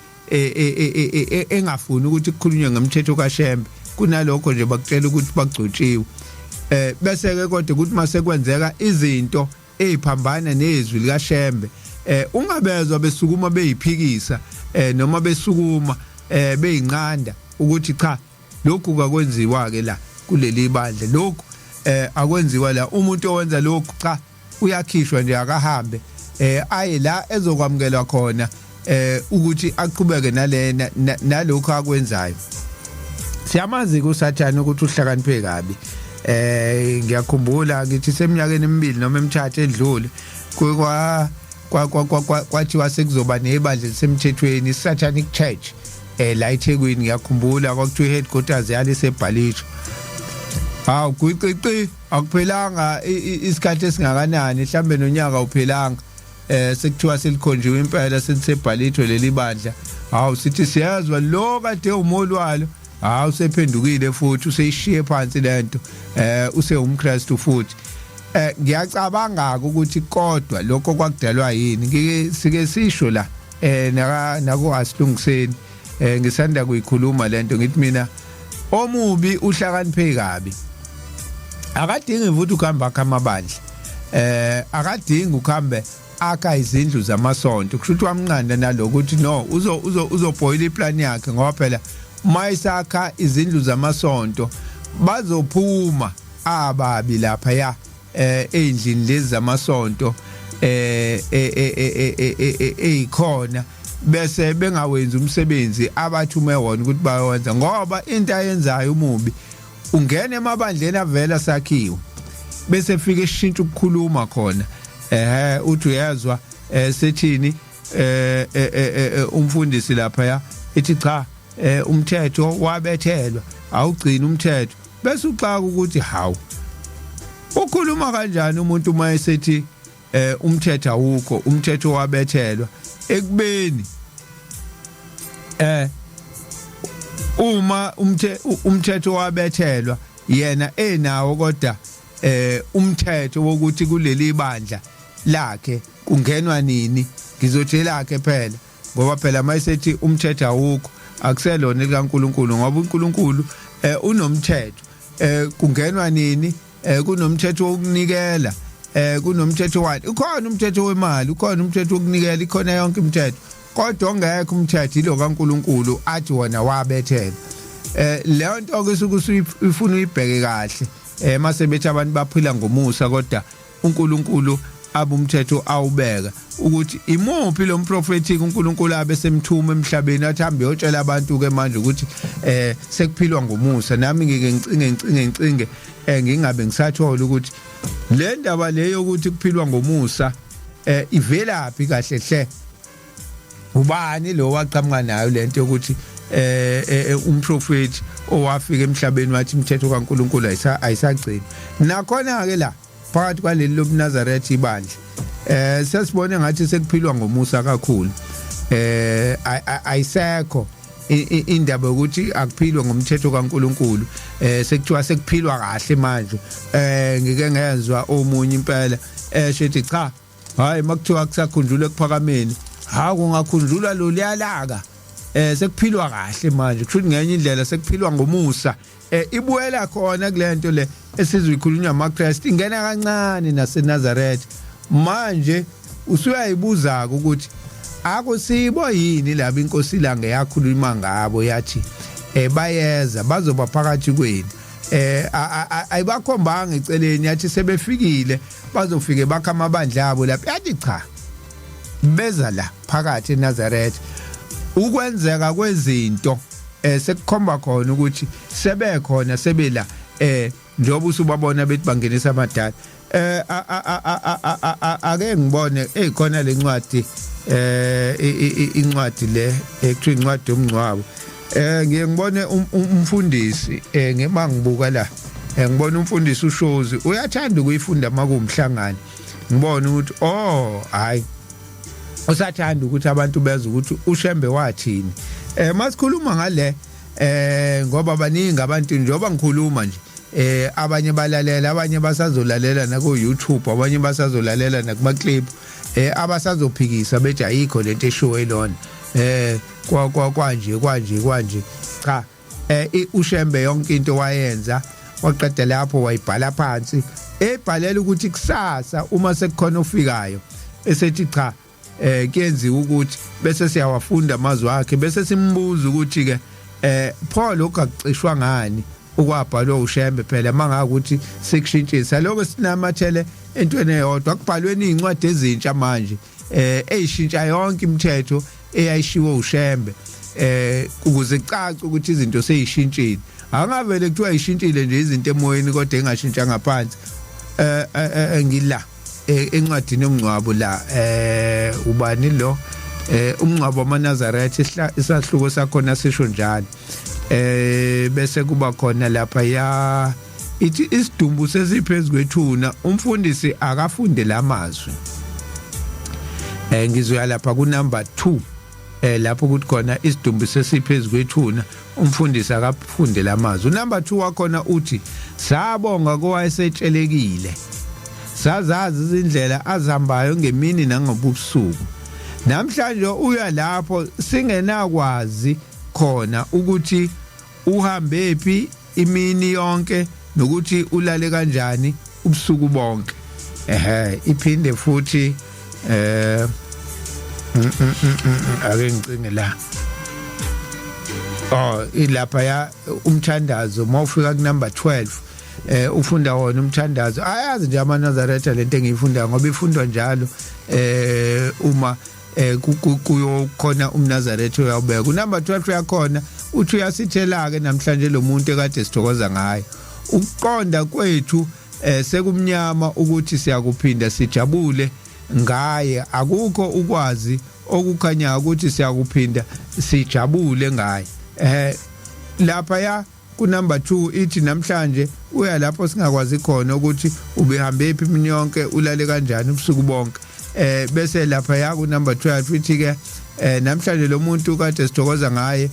engafuni ukuthi kukhulunywe ngemthetho kaShembe kunalokho nje bakutshela ukuthi bagcotshiwe bese ke kodwa ukuthi mase kwenzeka izinto eziphambana nezwi likaShembe ungabezwa besukuma beyiphikisa noma besukuma beyinqanda ukuthi cha lokhu akwenziwa ke la kuleli bandle lokhu akwenziwa la umuntu owenza lokhu cha uyakhishwa nje akahambe aye la ezokwamkelwa khona ukuthi aqhubeke nalokho akwenzayo siyamazi kuSathane ukuthi uhlakaniphe kabi ngiyakhumbula ngithi seminyakeni emibili noma emithathu edlule kwathiwa sekuzoba nebandla lisemthethweni Satanic Church la eThekwini ngiyakhumbula kwakuthiwa headquarters yale seBhalisho. Hawu kuqiqi akuphelanga isikhathi esingakanani mhlambe nonyaka uphelanga sekuthiwa selikhonjiwe impela seliseBhalisho leli bandla. Hawu sithi siyazwa lo kade umolwalo hawu sephendukile futhi useyishiye phansi lento usewumKristu futhi. Ngiyacabanga ukuthi kodwa lokho kwakudalwa yini ngike sike sisho la nako asilungiseni ngisanda kuyikhuluma lento ngithi mina omubi uhlakaniphe kabi akadingi futhi ukuhamba kamabandla akadingi ukuhambe akha izindlu zamasonto kusho ukuthi wamnqanda nalokuthi no uzobhoyila iplan yakhe ngoba phela mayisakha izindlu zamasonto bazophuma ababi lapha ya endlini lezi zamasonto eyikhona bese bengawenza umsebenzi abathume wona ukuthi bayenza ngoba into ayenzayo umubi ungena emabandleni avela sakhiwe bese fika eshintsha ukukhuluma khona uthi uyazwa sethini umfundisi lapha ya ethi cha umthetho wabethelwa awugcina umthetho bese uxaka ukuthi hawu ukhuluma kanjani umuntu mayesethi umthetho awukho umthetho wabethelwa ekubeni uma umthetho wabethelwa yena enawo kodwa umthetho wokuthi kuleli bandla lakhe kungenwa nini ngizothi lakhe phela ngoba phela mayisethi umthetho awukho akuselona likaNkuluNkulu ngoba uNkulunkulu unomthetho kungenwa nini kunomthetho wokunikela kunomthetho wani ukhona umthetho wemali ukhona umthetho wokunikela ikhona yonke imithetho kodwa ongekho umthetho ilo kaNkuluNkulu athi wona wabethela leyo nto ke ifuna uyibheke kahle mase bethi abantu baphila ngomusa kodwa uNkulunkulu abumthetho awubeka ukuthi imuphi lo mprofethi uNkulunkulu abesemthuma emhlabeni athi hambe yotshela abantu ke manje ukuthi sekuphilwa ngomusa nami ngike ngicinge ngingabe ngisathola ukuthi le ndaba leyo ukuthi kuphilwa ngomusa ivelaphi kahle hle ubani lo waqhamuka nayo lento ukuthi umprofethi owafika emhlabeni wathi imithetho kaNkulunkulu ayisagcini nakhona ke la phakathi kwaleli lobuNazaretha ibandla sesibone ngathi sekuphilwa ngomusa kakhulu ayisekho indaba ukuthi akuphilwe ngomthetho kaNkulunkulu sekuthiwa sekuphilwa kahle manje ngike ngezwa omunye impela shethi cha hayi makuthiwa kusakhunjulwe kuphakameni ha kungakhunjulwa lo liyalaka sekuphilwa kahle manje kusho ngenye indlela sekuphilwa ngomusa ibuyela khona kulento le esizikhulunywa amaKristu ingena kancane naseNazaretha manje usuyayibuza ukuthi akusibo yini laba inkosi lange yakhuluma ngabo yathi bayeza bazoba phakathi kwenu ayibakhombanga eceleni yathi sebefikile bazofike bakha amabandla abo lapha yathi cha beza la phakathi eNazaretha ukwenzeka kwezinto sekukhomba khona ukuthi sebekhona sebela njengoba usubabona bethi bangenisa amadala ake ngibone ekhona lencwadi incwadi le ekuthiwa incwadi yomncwabo ngiye ngibone umfundisi ngema ngibuka la ngibona umfundisi uShozi uyathanda ukuyifunda makumhlangano ngibona ukuthi hayi usathanda ukuthi abantu bezwe ukuthi uShembe wathini masikhuluma ngale ngoba baningi abantu njengoba ngikhuluma nje abanye balalela abanye basazolalela na ku YouTube abanye basazolalela na kuma clip abasazophikisa bethi ayikho lento eshowe ilona kwanje cha uShembe yonke into wayenza waqeda lapho wayibhala phansi ebhalela ukuthi kusasa uma sekukhona ofikayo esethi cha kuyenziwa ukuthi bese siyawafunda amazwi akhe bese simbuza ukuthi ke Paul okaxishwa ngani ukwabhalwa uShembe phela manga ukuthi sekushintshisa lokho sinamathele entweni eyodwa kubhalweni incwadi ezintsha manje eyishintsha yonke imithetho eyayishiwo uShembe ukuze cace ukuthi izinto seyishintshile angavele kuthiwa ishintshile nje izinto emoyeni kodwa engashintshanga phansi ngila encwadini yomncwabo la ubani lo umncwabo wamaNazaretha isahluko sakhona sisho njalo bese kuba khona lapha ya ithi isidumbu sesiphezulu kwethuna umfundisi akafunde lamazwi ngizoya lapha ku number 2 lapho kuthi khona isidumbu sesiphezulu kwethuna umfundisi akafunde lamazwi number 2 wakhona uthi sabonga kowayesethelekile sazazi izindlela azihambayo ngemini nangobusuku namhlanje uya lapho singenakwazi khona ukuthi uhambe phi imini yonke nokuthi ulale kanjani ubusuku bonke iphinde futhi ake ngicinge la ilapha ya umthandazo mawufika ku number 12 ufunda wona umthandazo ayazi nje amaNazaretha lento engiyifunda ngoba ifundwa njalo uma kuyokhona umNazaretha uyawubeka ku number 12 yakhona uthi uyasithela ke namhlanje lo muntu ekade sithokoza ngayo ukuqonda kwethu sekumnyama ukuthi siyakuphinda sijabule ngaye akukho ukwazi okukhanya ukuthi siyakuphinda sijabule ngaye lapha ya ku number 2 ithi namhlanje uya lapho singakwazi khona ukuthi ubehambe phi imini yonke ulale kanjani ubusuku bonke bese lapha ya ku number 12 ithi ke namhlanje lo muntu kade sithokoza ngaye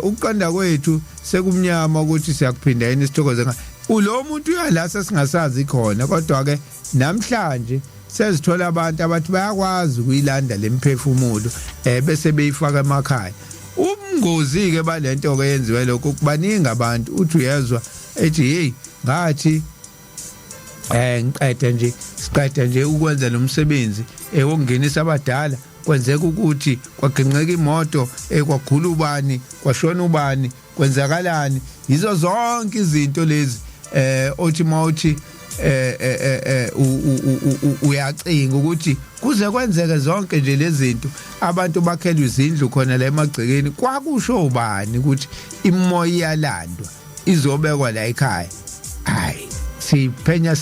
ukuqonda kwethu sekumnyama ukuthi siyakuphinda yini sithokoze ngaye ulo muntu uyalasa singasazi khona kodwa ke namhlanje sezithola abantu abathi bayakwazi ukuyilanda lemphefumulo bese beyifaka emakhaya ubungozi ke balento ke yenziwe lokho kubaningi abantu uthi uyezwa ethi hey ngathi siqeda nje ukwenza lo msebenzi wokungenisa abadala kwenzeka ukuthi kwaginqeka imoto kwagula ubani kwashona ubani kwenzakalani yizo zonke izinto lezi othi mawuthi uyacinga ukuthi kuze kwenzeke zonke nje lezi zinto abantu bakhelwe izindlu khona la emagcekeni kwakusho ubani ukuthi imoya iyalandwa izobekwa la ekhaya hayi siphenya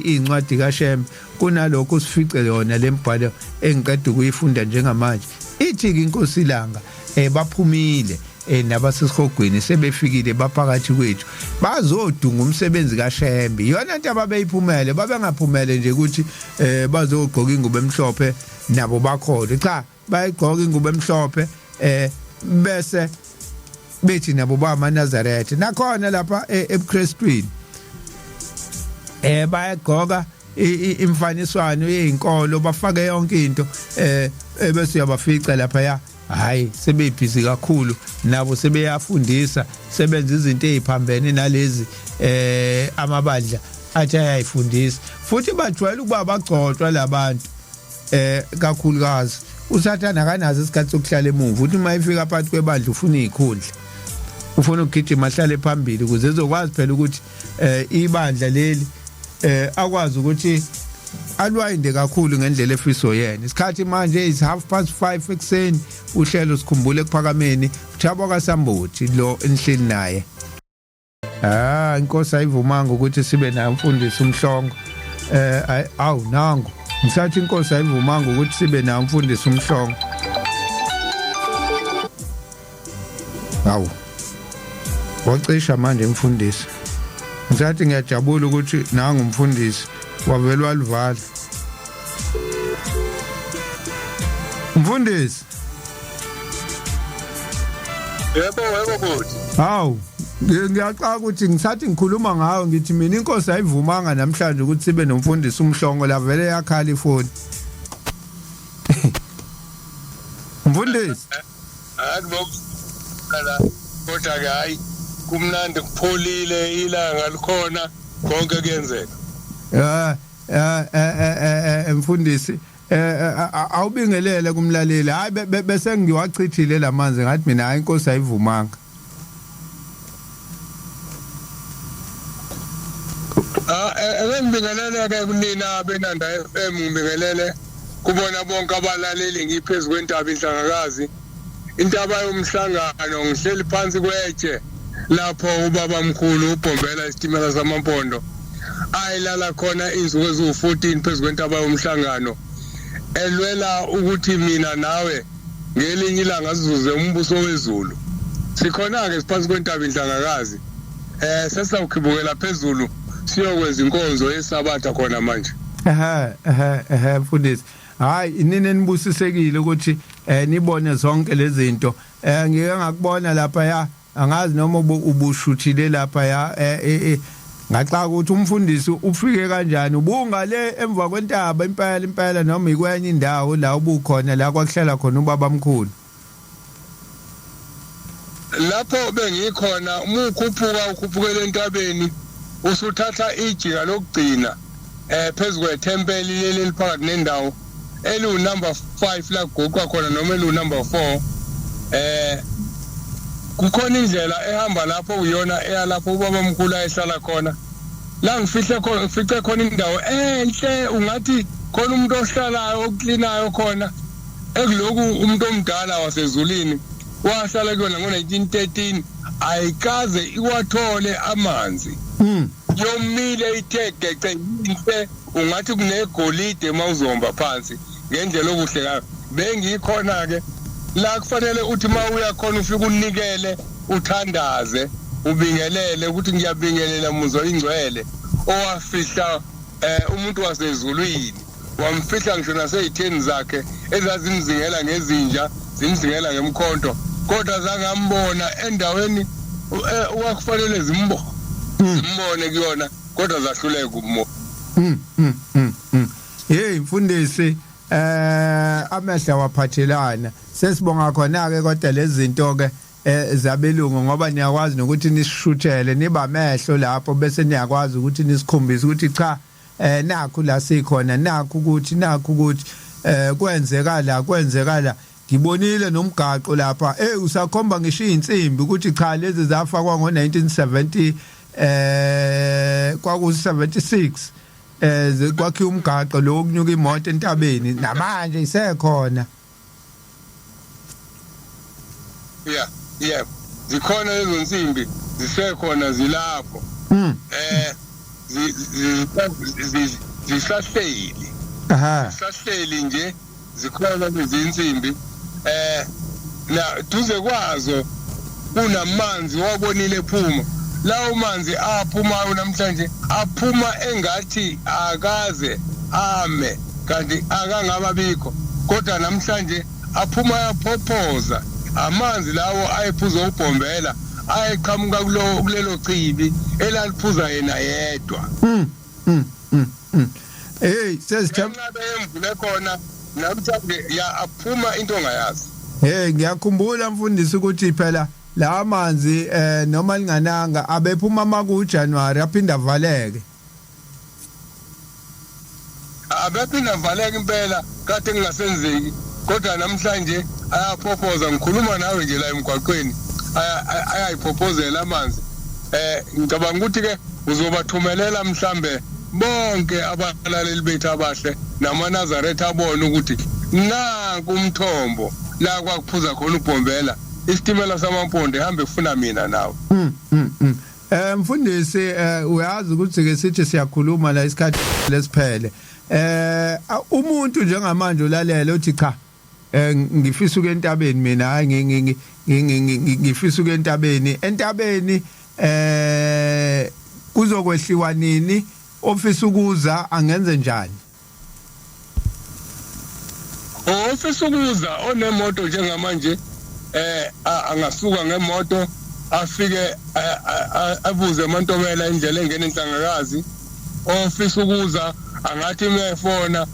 incwadi kaShembe kunalokho sifice yona lembhalo engiqeda ukuyifunda njengamanje ithi inkosi ilanga baphumile nabasesihogweni sebefikile baphakathi kwethu bazodunga umsebenzi kaShembe yona into ababeyiphumele babengaphumele nje ukuthi bazogqoka ingubo emhlophe nabo bakhona cha bayigqoka ingubo emhlophe bese bethi nabo bamaNazaretha nakhona lapha eBukrestwini bayagqoka imfaniswano yezinkolo bafake yonke into bese uyabafica lapha ya hayi sebebhizi kakhulu nabo sebeyafundisa sebenza izinto eziphambene nalezi amabandla athi ayayifundisa futhi bajwayele ukuba bagcotshwa labantu kakhulukazi uSathane akanazo isikhathi sokuhlala emuva uthi mayifika phakathi kwebandla ufuna izikhundla ufuna ukugijima ahlale phambili ukuze ezokwazi phela ukuthi ibandla leli akwazi ukuthi alwayinde kakhulu ngendlela efiso yena isikhathi manje is 5:30 ekseni uhlelo sikhumbule kuphakameni uThabo kaSambothi lo enhleli naye inkosi ayivumanga ukuthi sibe naye umfundisi uMhlongo awu nangu ngisathi inkosi ayivumanga ukuthi sibe naye umfundisi uMhlongo awu wacisha manje umfundisi ngisathi ngiyajabula ukuthi nangu umfundisi wavela walivala mfundisi yebo futhi hawu ngiyaqala ukuthi ngisathi ngikhuluma ngawo ngithi mina inkosi ayivumanga namhlanje ukuthi sibe nomfundisi uMhlongo la vele yakhala ifoni mfundisi akubokala kodwa ke hayi kumnandi kupholile ilanga likhona konke kuyenzeka mfundisi awubingelele kumlaleli hayi bese ngiwachithile lamanzi ngathi mina hayi inkosi ayivumanga ngibingelele ke kunina benanda FM ngibingelele kubona bonke abalaleli ngiphezulu kwentaba inhlangakazi intaba yomhlangano ngihleli phansi kwetshe lapho ubaba mkhulu uBhombela isitimela samampondo ayilala khona insuku eziwu14 phezulu kwentaba yomhlangano elwela ukuthi mina nawe ngelinye ilanga sizuze umbuso wezulu sikhona ke siphansi kwentaba inhlangakazi sesawukhibukela phezulu siyokwenza inkonzo yesabatha khona manje mfundisi hayi nini nibusisekile ukuthi nibone zonke lezi zinto ngike ngakubona lapha ya angazi noma ubushuthile lapha ya ngaxa ukuthi umfundisi ufike kanjani ubunga le emva kwentaba impela noma ikwenye indawo la ubukhona la kwakuhlala khona ubaba mkhulu lapho bengikhona ukhuphukela entabeni usuthatha ijika lokugcina phezulu kwethempeli leli phakathi nendawo elu number 5 la goqwa khona noma elu number 4 kukhona indlela ehamba lapho uyona eyalapho ubaba mkhulu ayehlala khona la ngifice khona indawo enhle ungathi khona umuntu ohlalayo oklinayo khona ekuloku umuntu omdala wasezulwini wahlala kuyona ngo1913 ayikaze iwathole amanzi yomile ithegece inhle ungathi kunegolide mawuzomba phansi ngendlela okuhle bengikhona ke la kufanele uthi mawuya khona ufike unikele uthandaze ubingelele ukuthi ngiyabingelela muzo ingcwele owafihla umuntu wasezulwini wamfihla ngisho naseyitheni zakhe ezazimzingela ngezinja zimzingela ngemkhonto kodwa zangambona endaweni wakufanele zimbone kuyona kodwa zahluleka ukumo hey mfundisi amehla waphathelana sesibonga khona ke kodwa lezi zinto ke zabelungu ngoba niyakwazi nokuthi nisishuthele niba amehlo lapho bese niyakwazi ukuthi nisikhombise ukuthi cha nakho la sikhona nakho ukuthi kwenzekala ngibonile nomgaqo lapha usakhomba ngisho insimbi ukuthi cha lezi zafakwa ngo1970 kwaku76 kwakhe umgaqo lo kunyuka imoto entabeni namanje isekhona yeah zikhona lezo nsimbi zisekhona zilapho zisahleli zisahleli nje zikhona lezi nsimbi na duze kwazo kunamanzi wabonile phuma lawo manzi aphumayo namhlanje aphuma engathi akaze ame kanti akangababikho kodwa namhlanje aphuma yaphophoza amanzi lawo ayephuza uBhombela ayeqhamuka kulelo chibi elaliphuza yena yedwa hey sesithemba emvule khona namhlanje ya aphuma into ongayazi ngiyakhumbula mfundisi ukuthi phela la amanzi noma lingananga abephuma makuJanuary aphinda avaleke abephinda avaleke impela kade kungasenzeki kodwa namhlanje ayaphophoza ngikhuluma nawe nje la emgwaqweni ayayiphophozela amanzi ngicabanga ukuthi ke uzobathumelela mhlambe bonke abalaleli bethu abahle namaNazaretha abone ukuthi nanku umthombo la kwakuphuza khona uBhombela isitimela samampondo ehambe kufuna mina nawe mfundisi uyazi ukuthi ke sithi siyakhuluma la isikhathi lesiphele umuntu njengamanje ulalela uthi cha ngifisa uke entabeni mina hayi ngifisa uke entabeni kuzokwehliwa nini ofisa ukuza angenze njani ofisa ukuza onemoto njengamanje angasuka ngemoto afike abuze eMantomela indlela engena enhlangakazi ofisa ukuza angathi mefona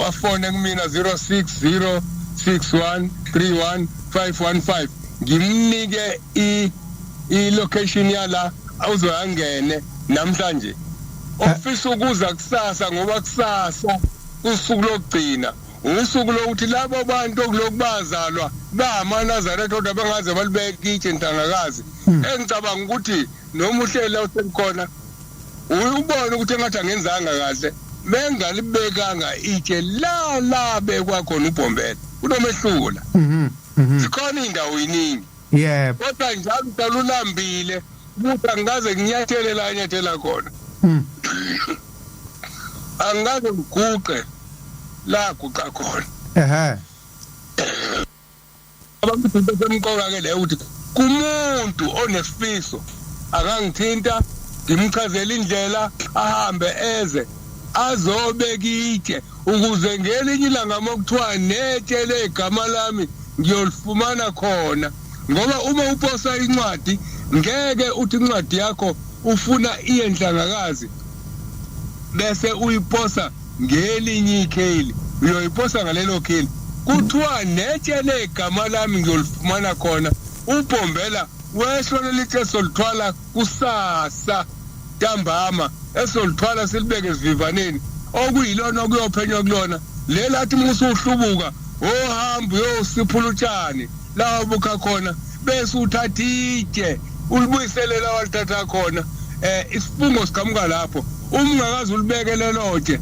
afone kumina 0606131515 ngimnike i-location yala awuzoyangene namhlanje ofisa ukuza kusasa ngoba kusasa usuku lokugcina usuku lokuthi labo bantu okulokubazalwa bamaNazaretha kodwa bengaze balibeke itshe ntangakazi engicabanga ukuthi noma uhlela usekhona uyubona ukuthi engathi angenzanga kahle bengalibekanga itshe la bekwa khona uBhombela unomehlula zikhona indawo yiningi yebo kodwa njalo utalulambile ukuthi angaze nginyathele la nyathela khona angaze ngiguqe la guqa khona abantu besemqoka ke le ukuthi kumuntu onesifiso akangithinta ngimchazela indlela ahambe eze azobeka itshe ukuze ngelinye ilanga mokuthiwa netshele igama lami ngiyolifumana khona ngoba uma uposa incwadi ngeke uthi incwadi yakho ufuna iyenhlangakazi bese uyiposa ngelinye ikheli uyoyiposa ngalelo kheli kuthiwa netshele igama lami ngiyolifumana khona uBhombela wehlona lithe solithwala kusasa ntambama esolithwala silibeke esivivaneni okuyilona okuyophenywa kulona lelathi musuhlubuka ohamba uyosiphula utshani la buka khona bese uthatha itshe ulibuyiselela walithatha khona isifungo sikamuka lapho ungakazi ulibekele lotshe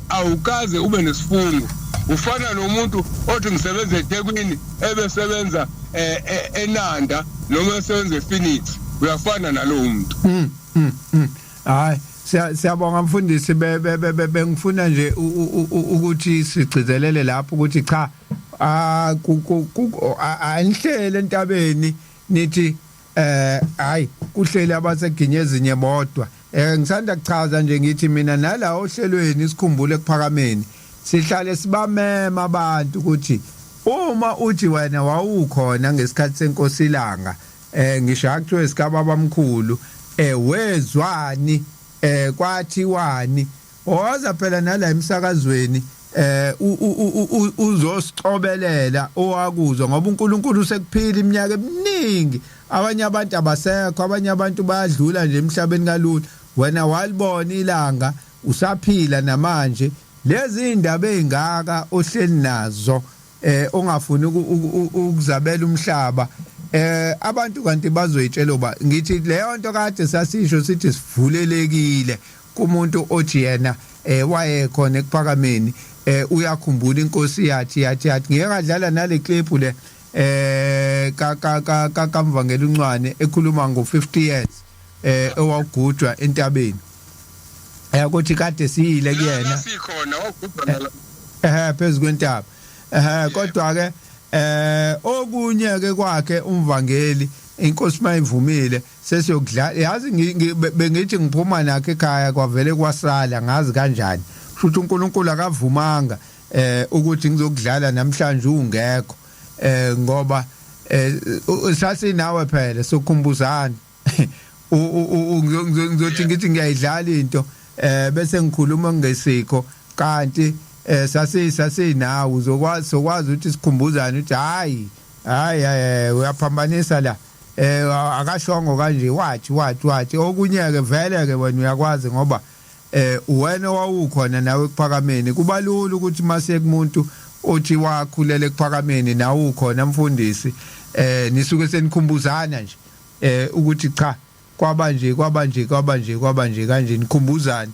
awukaze ube nesifungo ufana nomuntu othi ngisebenza eThekwini ebesebenza eNanda noma esebenza ePhoenix uyafana nalowo muntu hayi siyabonga mfundisi bengifuna nje ukuthi sigcizelele lapho ukuthi cha anihlele entabeni nithi hayi kuhleli abaseginyezinye bodwa ngisanda kuchaza nje ngithi mina nala ohlelweni isikhumbule kuphakameni sihlale sibamema abantu ukuthi uma uthi wena wawukhona ngesikhathi senkosilanga ngisho akuthiwe sikababa bamkhulu wezwani kwathiwani owaza phela nala emsakazweni uzosicobelela owakuzwa ngoba uNkulunkulu usekuphila iminyaka eminingi abanye abantu abasekho abanye abantu bayadlula nje emhlabeni kalula wena walibona ilanga usaphila namanje lezi indaba ezingaka ohleli nazo ongafuni ukuzabela umhlaba abantu kanti bazoyitshela uba ngithi leyo nto kade sasisho sithi sivulelekile kumuntu othi yena wayekhona ekuphakameni uyakhumbula inkosi yathi ngeke ngadlala nale clip le kaMvangeli uNcwane ekhuluma ngo50 years owagudwa entabeni ukuthi kade siyile kuyena sikhona wagudwa la phezulu kwentaba kodwa ke okunye ke kwakhe umvangeli inkosi mayivumile sesiyokudlala yazi bengithi ngiphuma nakhe ekhaya kwavele kwasala ngazi kanjani futhi uNkulunkulu akavumanga ukuthi ngizokudlala namhlanje ungekho ngoba sasinawe phela sokukhumbuzana ngizothi ngithi ngiyayidlala into bese ngikhuluma ngesikho kanti sasinawo uzokwazi ukuthi sikhumbuzane ukuthi hayi uyaphambanisa la akashongo kanje wathi okunye ke vele ke wena uyakwazi ngoba wena wawukhona nawe kuphakameni kubalula ukuthi mase kumuntu othi wakhulela ekuphakameni nawe ukhona mfundisi nisuke senikhumbuzana nje ukuthi cha kwabanje kanje nikhumbuzane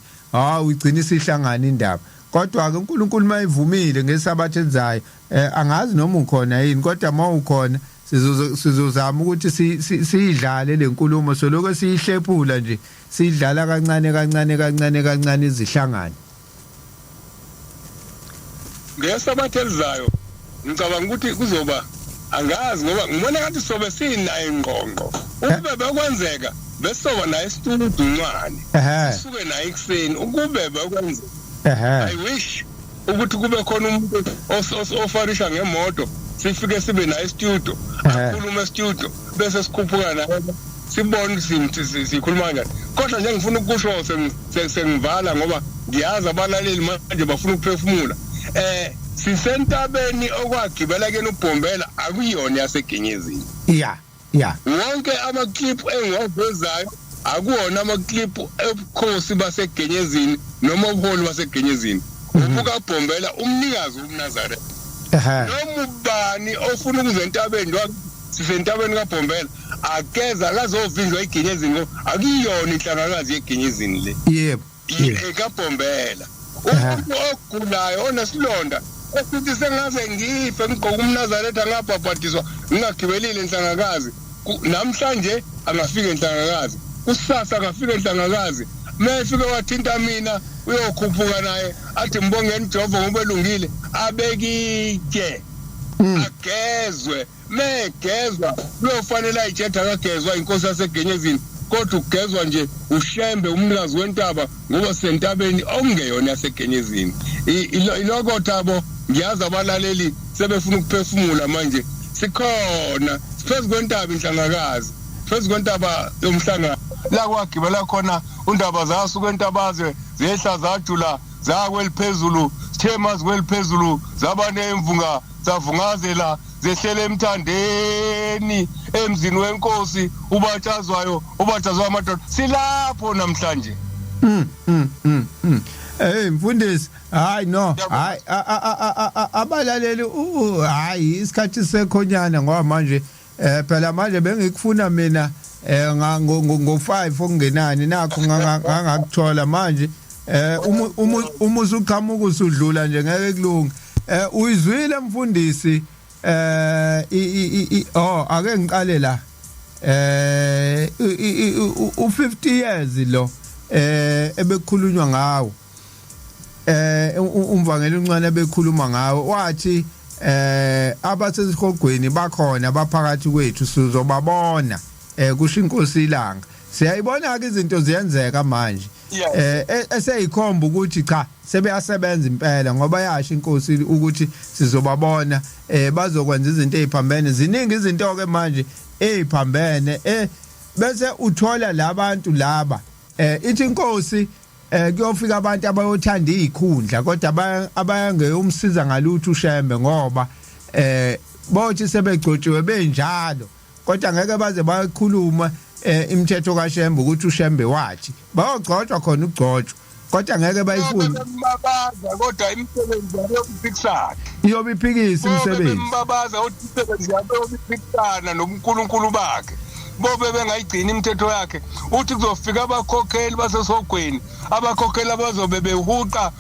ugcina isihlangana indaba kodwa ke uNkulunkulu mayivumile ngesabatha elizayo angazi noma ukhona yini kodwa mawukhona sizozama ukuthi siyidlale lenkulumo soloko siyihlephula nje sidlala kancane izihlangane ngesabatha elizayo ngicabanga ukuthi kuzoba angazi ngoba ngibona ngathi sobe sinayo ingqongqo ube bekwenzeka besoba naye isitulo uDuncwane suke naye ekseni ukube bekwenzeka I wish ukuthi kube khona umuntu ofarisha ngemoto sifike sibe naye studio akhuluma e-studio bese sikhuphuka naye sibone sikhuluma njani kodwa nje ngifuna ukusho sengivala ngoba ngiyazi abalaleli manje bafuna ukuphefumula sisentabeni okwagibela kena uBhombela akuyona yaseGenyezini wonke ama-clip engiwavezayo akuwona ama-clip ebukhosi baseGenyezini noma ubuholi baseGenyezini ubuka Bhombela umnikazi uNazaretha noma ubani ofuna ukuza entabeni sisentabeni kaBhombela akeza akazovinjwa eGenyezini akuyona inhlangakazi yeGenyezini le yebo ekaBhombela umuntu ogulayo onesilonda esithi sengaze ngife ngigqoka umNazaretha angabhabhadiswa ngingagibelile enhlangakazi namhlanje angafika enhlangakazi kusasa angafika enhlangakazi mefike wathinta mina uyokhuphuka naye athi mbongeni Jehova ngoba elungile abekike agezwe megezwa kuyofanele ayijetha akagezwa inkosi yasegenyezini kodwa ugezwa nje ushembe umnikazi wentaba ngoba sentabeni okungeyona yasegenyezini iloko thabo ngiyazi abalaleli sebefuna ukuphefumula manje sikhona siphezu kwentaba inhlangakazi phezu kwentaba yomhlangano la kwagibela khona undaba zasuka entabazwe zehla zajula zakweliphezulu sithema zikweliphezulu zabanemvunga zavungazela zehlele emthandeni emzini wenkosi ubatshazwa amadoda silapho namhlanje Hey mfundisi hayi no hayi abalaleli hayi isikhathi sekhonyana ngoba manje phela manje bengikufuna mina ngo5 okungenani nakho ngangakuthola manje umusu uqhamuka usudlula nje ngeke kulunga uyizwile mfundisi ake ngiqale la u50 years lo ebekhulunywa ngawo umvangeli uncane bekhuluma ngawo wathi abasesihogweni bakhona baphakathi kwethu sizobabona kusho inkosi ilanga siyayibona ke izinto ziyenzeka manje eseyikhomba ukuthi cha sebeyasebenza impela ngoba yasho inkosi ukuthi sizobabona bazokwenza izinto eziphambene ziningi izinto ke manje eziphambene bese uthola labantu laba ithi inkosi kuyofika abantu abayothanda izikhundla kodwa abayange umsiza ngalutho ushembe ngoba bothi sebegcotshiwe benjalo kodwa ngeke baze bakhuluma imithetho kaShembe ukuthi uShembe wathi bayogcotshwa khona ugcotshwa kodwa ngeke bayifune babaza kodwa imisebenzi yokuphikisana iyobiphikisa imisebenzi babaza ukuthi imisebenzi yokuphikisana noNkulunkulu bakhe bobe bengayigcina imithetho yakhe uthi kuzofika abakhokheli basesogweni abakhokheli abazobe behuqa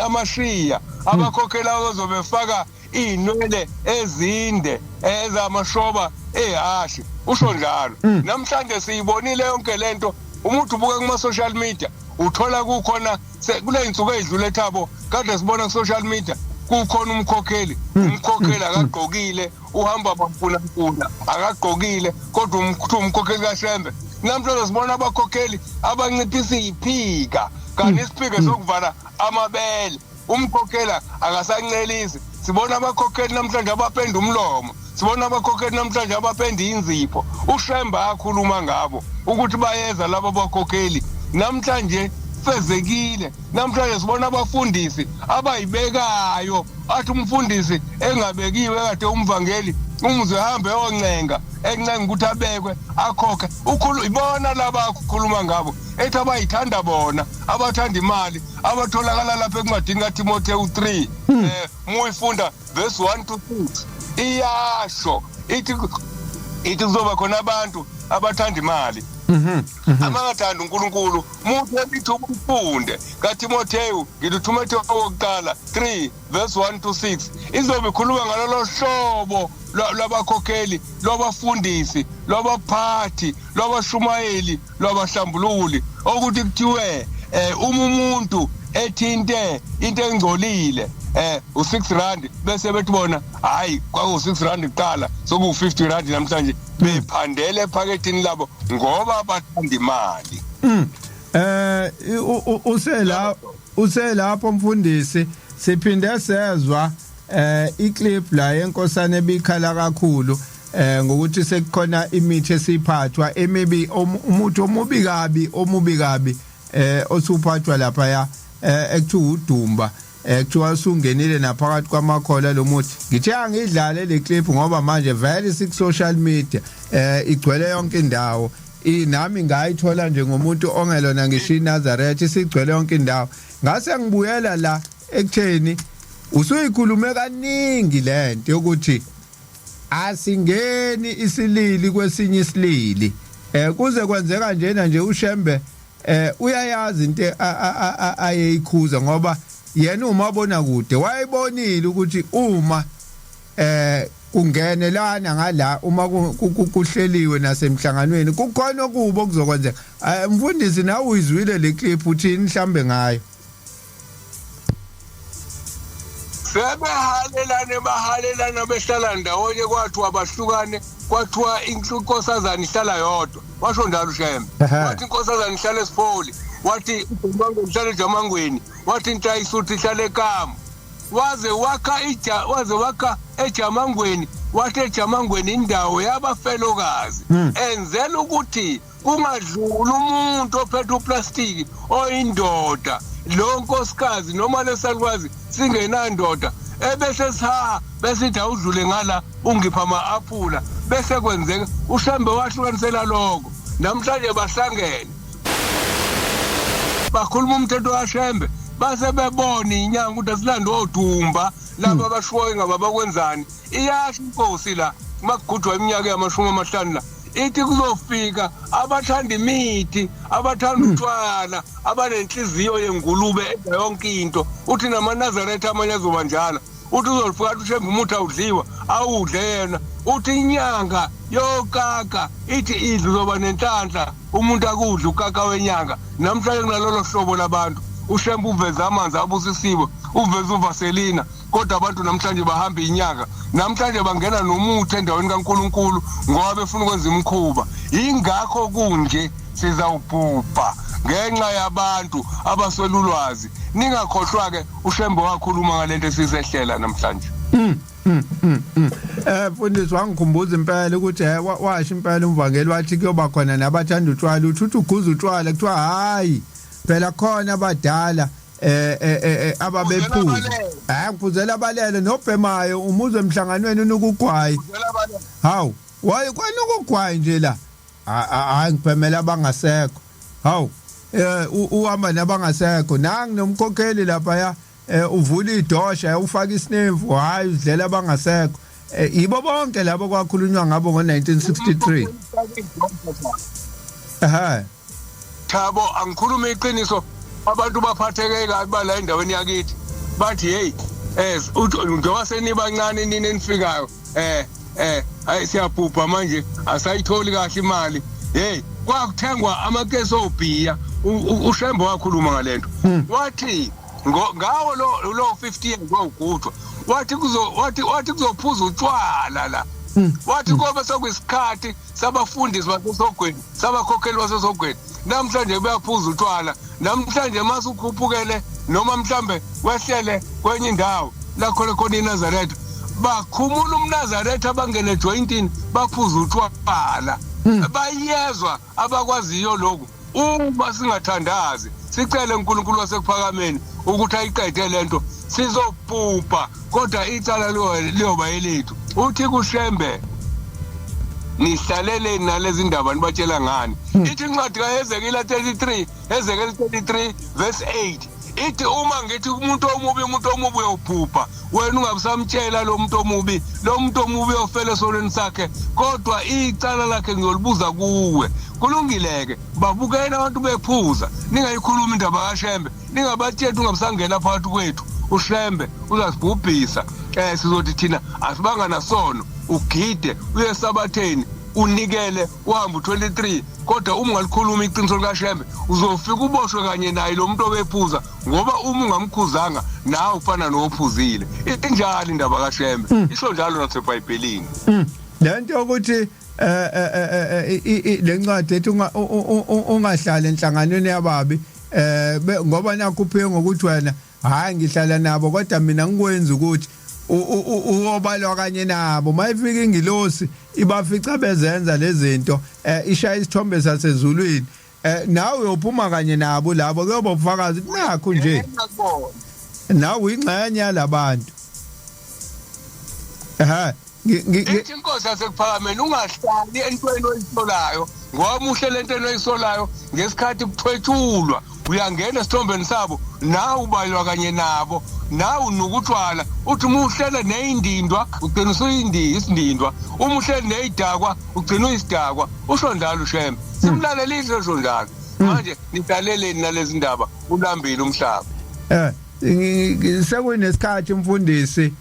amashiya abakhokheli abazobe befaka inwele ezinde ezamashoba ehashi usho njalo namhlanje siyibonile yonke lento umuntu ubuka kuma social media uthola kukhona kule insuku ezidlule thabo kade sibona ku social media kukhona umkhokheli akagqokile uhamba bamfuna akagqokile kodwa umkhokheli kaShembe namhlanje sibona abakhokheli abanciphisa iphika kanti isiphike sokuvala amabele umkhokheli akasancelisi sibona abakhokheli namhlanje abapenda umlomo sibona abakhokheli namhlanje abapenda inzipho uShembe akhuluma ngabo ukuthi bayeza labo bakhokheli namhlanje fezekile namhlanje sibona abafundisi abayibekayo athi umfundisi engabekiwe kade umvangeli umuzwe hambe yoncenga encenga ukuthi abekwe akhokhe ibona laba akukhuluma ngabo ethi abayithanda bona abathanda imali abatholakala lapha encwadini kaTimotheo 3 muyifunda verse 1 to 6 iyasho ithi kuzoba khona abantu abathanda imali abangathanda uNkulunkulu umuntu ebithi umfunde kaTimotheo ngilithumete owokuqala 3 verse 1 to 6 izobe ikhuluma ngalolo hlobo lwabakhokheli lwabafundisi lwabaphathi lwabashumayeli lwabahlambululi ukuthi kuthiwe umuntu ethinte into engcolile u6 rand bese bethi bona hayi kwaku6 rand kuqala soku50 rand namhlanje bephandele ephakethini labo ngoba bathanda imali uselapho mfundisi siphinde sezwa iclip la yenkosana ebikhala kakhulu ngokuthi sekukhona imithi esiphathwa emibi umuthi omubi kabi osuphathwa lapha ya ekuthiwa udumba kuthiwa usungenile naphakathi kwamakhola lo muthi ngithe angidlale le clip ngoba manje vele social media igcwele yonke indawo nami ngayithola nje ngomuntu ongelona ngisho iNazaretha isigcwele yonke indawo ngase ngibuyela la ekutheni usuyikhulume kaningi lento yokuthi asingeni isilili kwesinye isilili kuze kwenzeka njena nje uShembe uyayazi into ayeyikhuza ngoba yena uma bona kude wayibonile ukuthi uma kungenelana ngala uma kuhleliwe nasemhlanganweni kukhona okubo okuzokwenzeka mfundisi nawe uyizwile le clip uthini mhlambe ngayo bahalelana behlala ndawonye kwathiwa bahlukane kwathiwa inkosazana ihlala yodwa washo njalo uShembe wathi inkosazana ihlala eSipoli wathi uDumango ihlala eJamangweni wathi inhlayisuthi ihlala eKamu waze wakha eJamangweni wathi eJamangweni indawo yabafelokazi enzela ukuthi kungadluli umuntu ophethe uplastic oyindoda lo nkosikazi noma lesalukwazi singenandoda ebese besithi awudlule ngala ungipha ama-aphula bese kwenzeka uShembe wahlukanisela lokho namhlanje bahlangene bakhuluma umthetho kaShembe base bebona inyanga ukuthi asilande odumba laba abashoyo ngaba bakwenzani iyasho inkosi la makugudwa iminyaka yama-50 la ithi kuzofika abathanda imithi abathanda utshwala abanenhliziyo yengulube enza yonke into uthi namaNazaretha amanye azoba njalo uthi uzolifika uShembe umuthi awudliwa awudle yena uthi inyanga yokaka ithi idlu zoba nenhlanhla umuntu akudla ukaka wenyanga namhlanje kunalolo hlobo labantu uShembe uveza amanzi abusisiwe uveza uVaselina kodwa abantu namhlanje bahamba inyanga namhlanje bangena nomuthi endaweni kaNkuluNkulu ngoba befuna ukwenza imkhuba ingakho kunje sizawubhubha ngenxa yabantu abaswelulwazi ningakhohlwa ke uShembe wakhuluma ngalento esisehlela namhlanje mfundisi wangikhumbuza impela ukuthi washo impela umvangeli wathi kuyoba khona nabathanda utshwala uthi uguza utshwala kuthiwa hayi phela khona abadala ababephuza ngiphuzela abalele nobhemayo umuzwe emhlanganweni unukugwayi hawu waye kwanukugwayi nje la hayi ngiphemela abangasekho hawu uhamba nabangasekho nangi nomkhokheli lapha uvula idosha ufaka isinemvu hayi udlela abangasekho yibo bonke labo kwakhulunywa ngabo ngo1963 Thabo angikhuluma iqiniso abantu baphatheke kabi bala endaweni yakithi bathi hey ngoba senibancane nini enifikayo hayi siyabhubha manje asayitholi kahle imali hey kwakuthengwa amakesi obhiya uShembe wakhuluma ngalento wathi ngawo lo 50 years kwagudwa wathi kuzophuza utshwala la wathi kobe sokuyisikhathi sabafundisi basesogweni sabakhokheli basesogweni namhlanje bayaphuza utshwala namhlanje masukhuphukele noma mhlambe wehlele kwenye indawo la khona iNazaretha bakhumula umNazaretha abangene jointini baphuza utshwala bayezwa abakwaziyo lokho uma singathandazi sicele uNkulunkulu wasekuphakameni ukuthi ayiqede lento sizobhubha kodwa icala liyoba elethu uthi kuShembe nihlalele nalezi ndaba nibatshela ngani ithi incwadi kaHezekela 33 verse 8 ithi uma ngithi umuntu omubi uyobhubha wena ungabusamtshela lo muntu omubi ofele esonweni sakhe kodwa icala lakhe ngiyolibuza kuwe kulungileke babukela abantu bephuza ningayikhuluma indaba kaShembe ningabatshela ungabusangena phakathi kwethu uShembe uzasibhubhisa sizothi thina asibanga nasono ugide uye esabatheni unikele uhamba 23 kodwa uma ungalikhuluma iqiniso likaShembe uzofika uboshwe kanye naye lo muntu obephuza ngoba uma ungamkhuzanga nawe ufana nophuzile injalo indaba kaShembe isho njalo naseBhayibhelini lento ukuthi lencwadi ethi ungahlala enhlanganweni yababi ngoba nakuphe ngokuthi wena hayi ngihlala nabo kodwa mina ngikwenza ukuthi uobalwa kanye nabo mayifika ingilosi ibafica bezenza lezinto ishaya isithombe sasezulwini nawe uyophuma kanye nabo labo kuyoba ubufakazi nakho nje nawe uyingxenye yalabantu ithi inkosi yasekuphakameni ungahlali entweni oyisolayo ngoba muhle lentweni oyisolayo ngesikhathi kuthwethulwa uyangena esithombeni sabo nawe ubalwa kanye nabo nawe unukutshwala uthi umuhlele neyindindwa ugcina usuyisindindwa umuhlele neyidakwa ugcina uyisidakwa usho njalo uShembe simlalelise usho njalo manje nitaleleni nalezi ndaba ulambile umhlaba. Sekunesikhathi umfundisi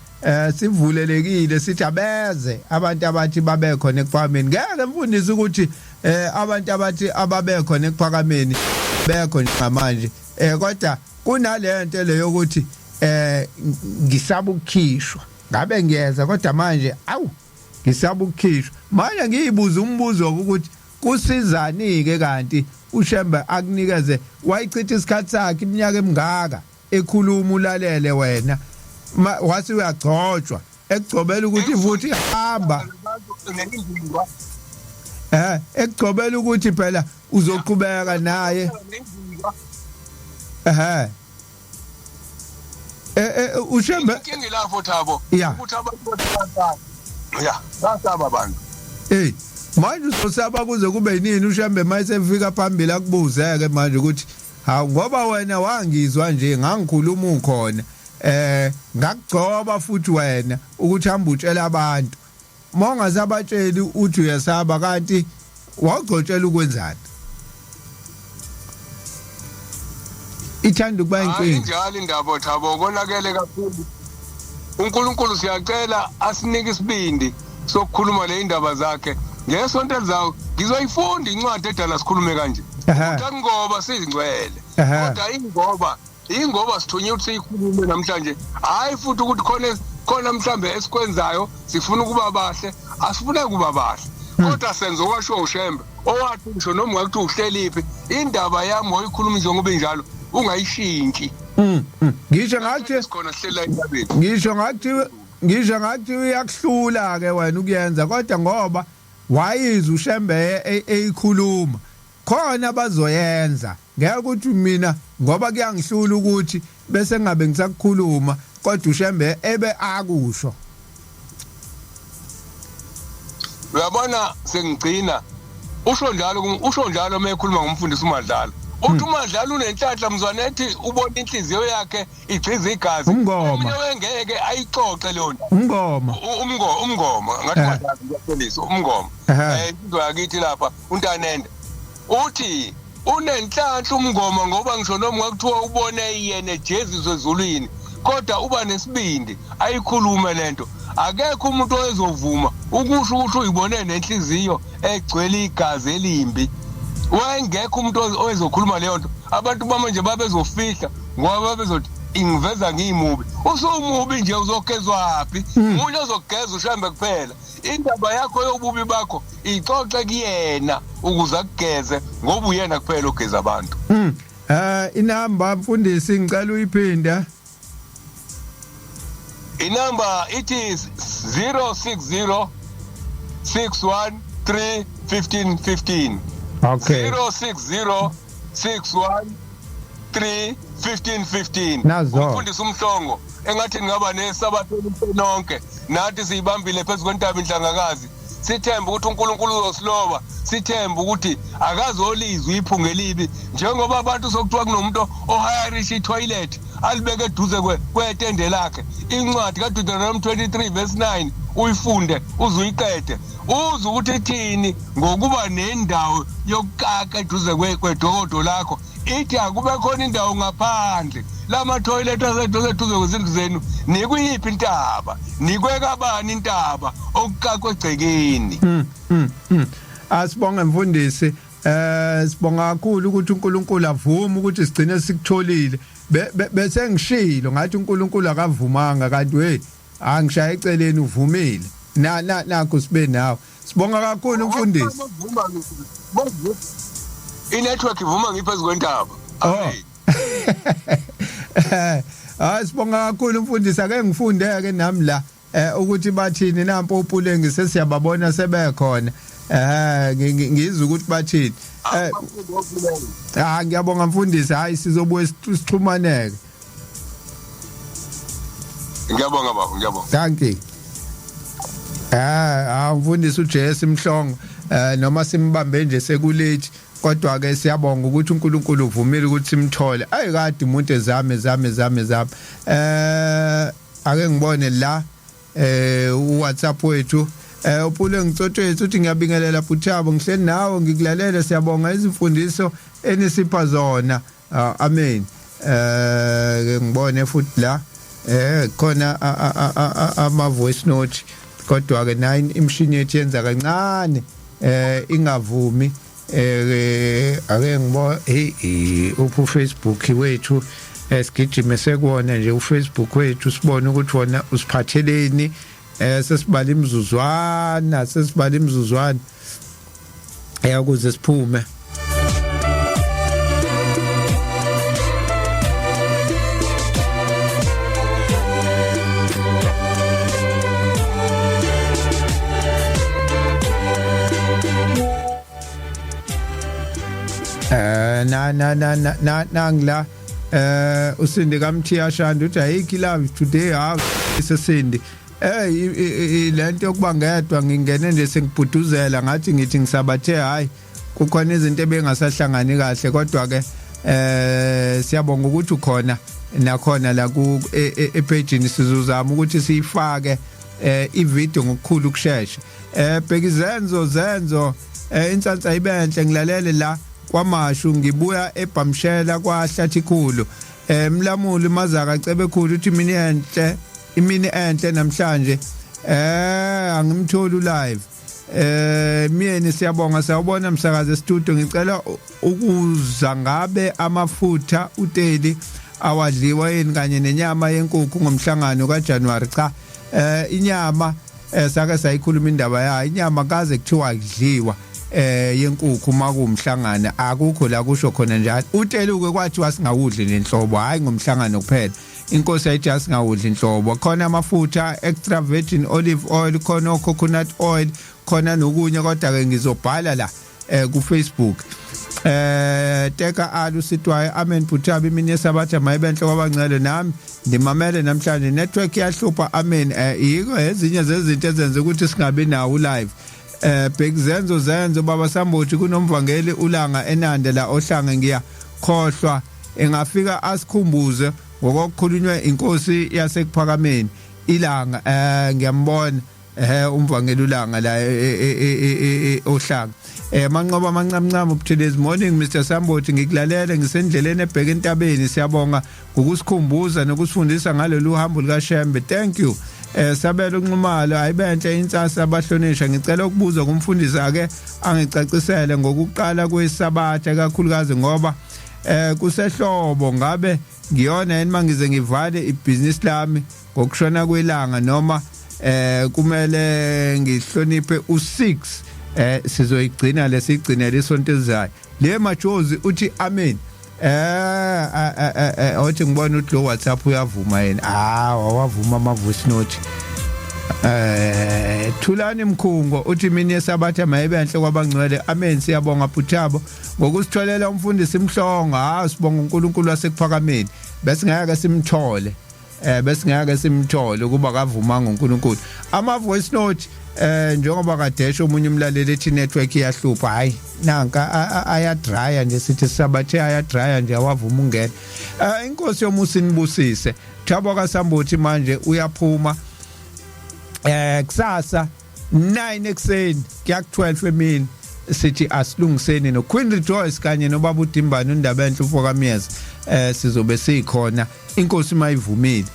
sivulelekile sithi abeze abantu abathi babe khona ekuphakameni. Ngeke mfundisi ukuthi abantu abathi ababe khona ekuphakameni bekho njengamanje. Kodwa kunalento leyo ukuthi ngisaba ukukhishwa. Ngabe ngiyeza kodwa manje ngisaba ukukhishwa. Manje ngiyibuza umbuzo ukuthi kusizani ke kanti uShembe akunikeze wayichitha isikhathi sakhe iminyaka emingaka ekhuluma ulalele wena wasi uyagcotshwa ekugcobela ukuthi futhi hamba ekugcobela ukuthi phela uzoqhubeka naye uShembe inkingi lapho Thabo ukuthi abantu basaba abantu manje usosaba kuze kube yini uShembe mayesefika phambili akubuzeke manje ukuthi hawu ngoba wena wangizwa nje ngangikhuluma ukhona ngakugcoba futhi wena ukuthi hamba utshela abantu mongazabatsheli uthi uyasaba kanti wagcotshela ukwenzani ithanda ukuba inkingi njalo indaba Thabo konakele kakhulu uNkulunkulu siyacela asinike isibindi sokukhuluma le indaba zakhe ngesonto elizayo ngizoyifunda incwadi edala sikhulume kanje ukuthi ngoba sizingcwele kodwa ingoba sithunywe ukuthi sikhulume namhlanje hayi futhi ukuthi khona mhlambe esikwenzayo sifuna ukuba bahle asifune kuba bahle kodwa senze okwasho uShembe owathi ngisho noma ungakuthi uhleliphi indaba yami oyikhuluma njengoba enjalo ungayishintshi ngisho ngathi sikhona sihlela indabeni ngisho ngathi uyakuhlula ke wena ukuyenza kodwa ngoba wayiza uShembe eyikhuluma khona bazoyenza ngeke ukuthi mina ngoba kuyangihlula ukuthi bese ngabe ngisakukhuluma kodwa uShembe ebe akusho uyabona sengigcina usho njalo mekhuluma ngomfundisi uMadlala uthi uMadlala unenhlanhla mzwanethi ubona inhliziyo yakhe igciza igazi umngoma ngeke ayixoxe leyo umngoma ngathi Madlala ngiyaqolisa umngoma into yakithi lapha uNtanende uthi unenhlanhla umngoma ngoba ngisho noma ngakuthiwa ubone yena eJesu ezulwini kodwa uba nesibindi ayikhulume lento akekho umuntu ozovuma ukusho ukuthi uyibone nenhliziyo egcwele igazi elimbi wengekho umuntu ozokhuluma leyo nto abantu bamanje babezofihla ngoba babezothi ingiveza ngiyimubi usumubi nje uzogezwaphi umuntu ozogeza uShembe kuphela indaba yakho yobubi bakho ixoxe kuyena ukuze akugeze ngoba uyena kuphela ogeza abantu inamba mfundisi ngicela uyiphinda inamba it is 060 613 1515 okay 060 613 1515 nazo umfundisi umhlongo engathi ngaba nesabatho nonke nathi siyibambile phezulu kwentaba inhlangakazi sithemba ukuthi uNkulunkulu uzosiloba sithemba ukuthi akazolizwa iphunga elibi njengoba abantu sokuthiwa kunomuntu ohayarish toilet alibeke eduze kwetende lakhe incwadi kaDeuteronomy 23 verse 9 uyifunde uzuyiqede uze ukuthi ithini ngokuba nendawo yokukaka eduze kwedokodo lakho ithi akube khona indawo ngaphandle lama toilet aseduze kwezindlu zenu nikuyiphi intaba nikweka abani intaba okukakwe egcekeni asibonge mfundisi sibonga kakhulu ukuthi uNkulunkulu avuma ukuthi sigcine sikutholile bese ngishilo ngathi uNkulunkulu akavumanga kanti angishaya eceleni uvumile nakho sibe nawe sibonga kakhulu umfundisi inetwork ivuma ngiphezulu kwentaba sibonga kakhulu umfundisi ake ngifundeke nami la ukuthi bathini nampo uPulenge sesiyababona sebekhona ngizwe ukuthi bathini ngiyabonga mfundisi hayi sizobuye sixhumaneke ngiyabonga baba ngiyabonga thank you mfundisi uJesu Mhlongo noma simbambe nje sekulethi kodwa ke siyabonga ukuthi uNkulunkulu uvumile ukuthi simthole ayikade umuntu ezame ake ngibone la uWhatsApp wethu uphule ngitsotshwe uthi ngiyabingelela Buthabo ngihleli nawe ngikulalela siyabonga izimfundiso enisipha zona amen ngibone futhi la khona ama voice note kodwa ke 9 imshini yethu yenza kancane ingavumi ake ngibona uphu Facebook wethu esigijime sekuona nje uFacebook wethu sibone ukuthi wona usiphatheleni sesibala imizuzwana ukuze siphume nangla usindi kamthiya shanda uthi ayikho love today isesindi lento yokuba ngedwa ngingene nje sengibhuduzela ngathi ngithi ngisabathe hayi kukhona izinto ebengasahlangani kahle kodwa ke siyabonga ukuthi ukhona nakhona la ku epage sizozama ukuthi siyifake ivideo ngokukhulu ukusheshsha bhekizenzo inhlanhla ibenhle ngilalele la kwamashu ngibuya eBhamshela kwaHlathikhulu Mlamuli Mazaka cebe khulu uthi imini enhle namhlanje angimtholi live miyeni siyabonga sawubona msakazi studio ngicela ukuza ngabe amafutha uteli awadliwa yini kanye nenyama yenkukhu ngomhlangano kaJanuary cha inyama sake sayikhuluma indaba yayo inyama kaze kuthiwa idliwa yenkukhu makumhlangana akukho la kusho khona njalo uteluke kwathi wasingawudli nenhlobo hayi ngomhlangano kuphela inkosi ayithi asingawudli inhlobo khona amafutha extra virgin olive oil khona coconut oil khona nokunye kodwa ke ngizobhala la ku Facebook teka alu sitwaye amen Buthabo imini yesabatha mayibenhle kwabangcele nami ndimamele namhlanje network yahlupha amen yiko ezinye zezinto ezenza ukuthi singabe nawo live bhekizenzo baba Sambothi kunomvangeli ulanga enande la ohlanga ngiyakhohlwa engafika asikhumbuze ngokukhulunywa inkosi yasekuphakameni ilanga ngiyambona umvangeli ulanga la ohlanga manqoba mancamncamo ubuthelezi morning Mr Sambothi ngikulalele ngisendleleni ebheke entabeni siyabonga ngokusikhumbuza nokusifundisa ngalolu hambo lika Shembe thank you sabela unqumalo ayibenhle insasa abahlonisha ngicela ukubuza kumfundisi ake angicacisele ngokuqala kwesabatha kakhulukazi ngoba kusehlobo ngabe ngiyona yini mangize ngivale ibusiness lami ngokushona kwelanga noma kumele ngihloniphe u6 sizoyigcina lesigcina lesonto elizayo le majozi uthi amen othi ngibona ukuthi lo WhatsApp uyavuma yena wawavuma ama voice note Thulani Mkhungo uthi mina yesabatha mayibenhle kwabangcwele amen siyabonga Buthabo ngokusitholela umfundisi Mhlonga sibonga uNkulunkulu wasekuphakameni bese ngeke simthole kuba kavuma ngoNkulunkulu ama voice note njengoba kadesho umunye umlaleli ethi network iyahlupha hayi nanka ayadrya nje sithi sabathe ayadrya nje awavuma ungena inkosi yomusa inibusise Thabo kaSambothi manje uyaphuma kusasa 9 ekseni kuyak 12 emini sithi asilungiseni no Queen Rejoice kanye nobaba uDimbani undaba enhle uFokamiyezi sizobe sikhona inkosi mayivumile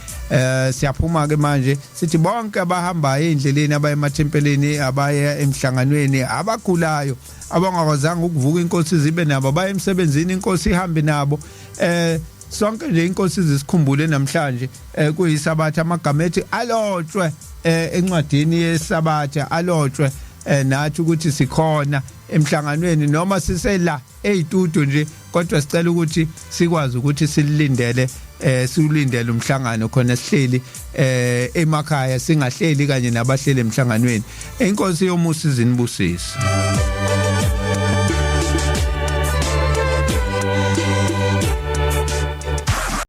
siyaphuma ke manje sithi bonke abahamba endleleni abaye emathempeleni abaye emhlanganweni abagulayo abangakwazanga ukuvuka inkosi zibe nabo baye emsebenzini inkosi ihambe nabo sonke nje inkosi zisikhumbule namhlanje kuyisabatha amagama ethi alotshwe encwadini yesabatha alotshwe nathi ukuthi sikhona emhlanganweni noma sisela eyitudo nje kodwa sicela ukuthi sikwazi ukuthi silindele siulindele umhlangano khona sihleli emakhaya singahleli kanye nabahleli emhlanganweni inkosi yomusa izinibusisi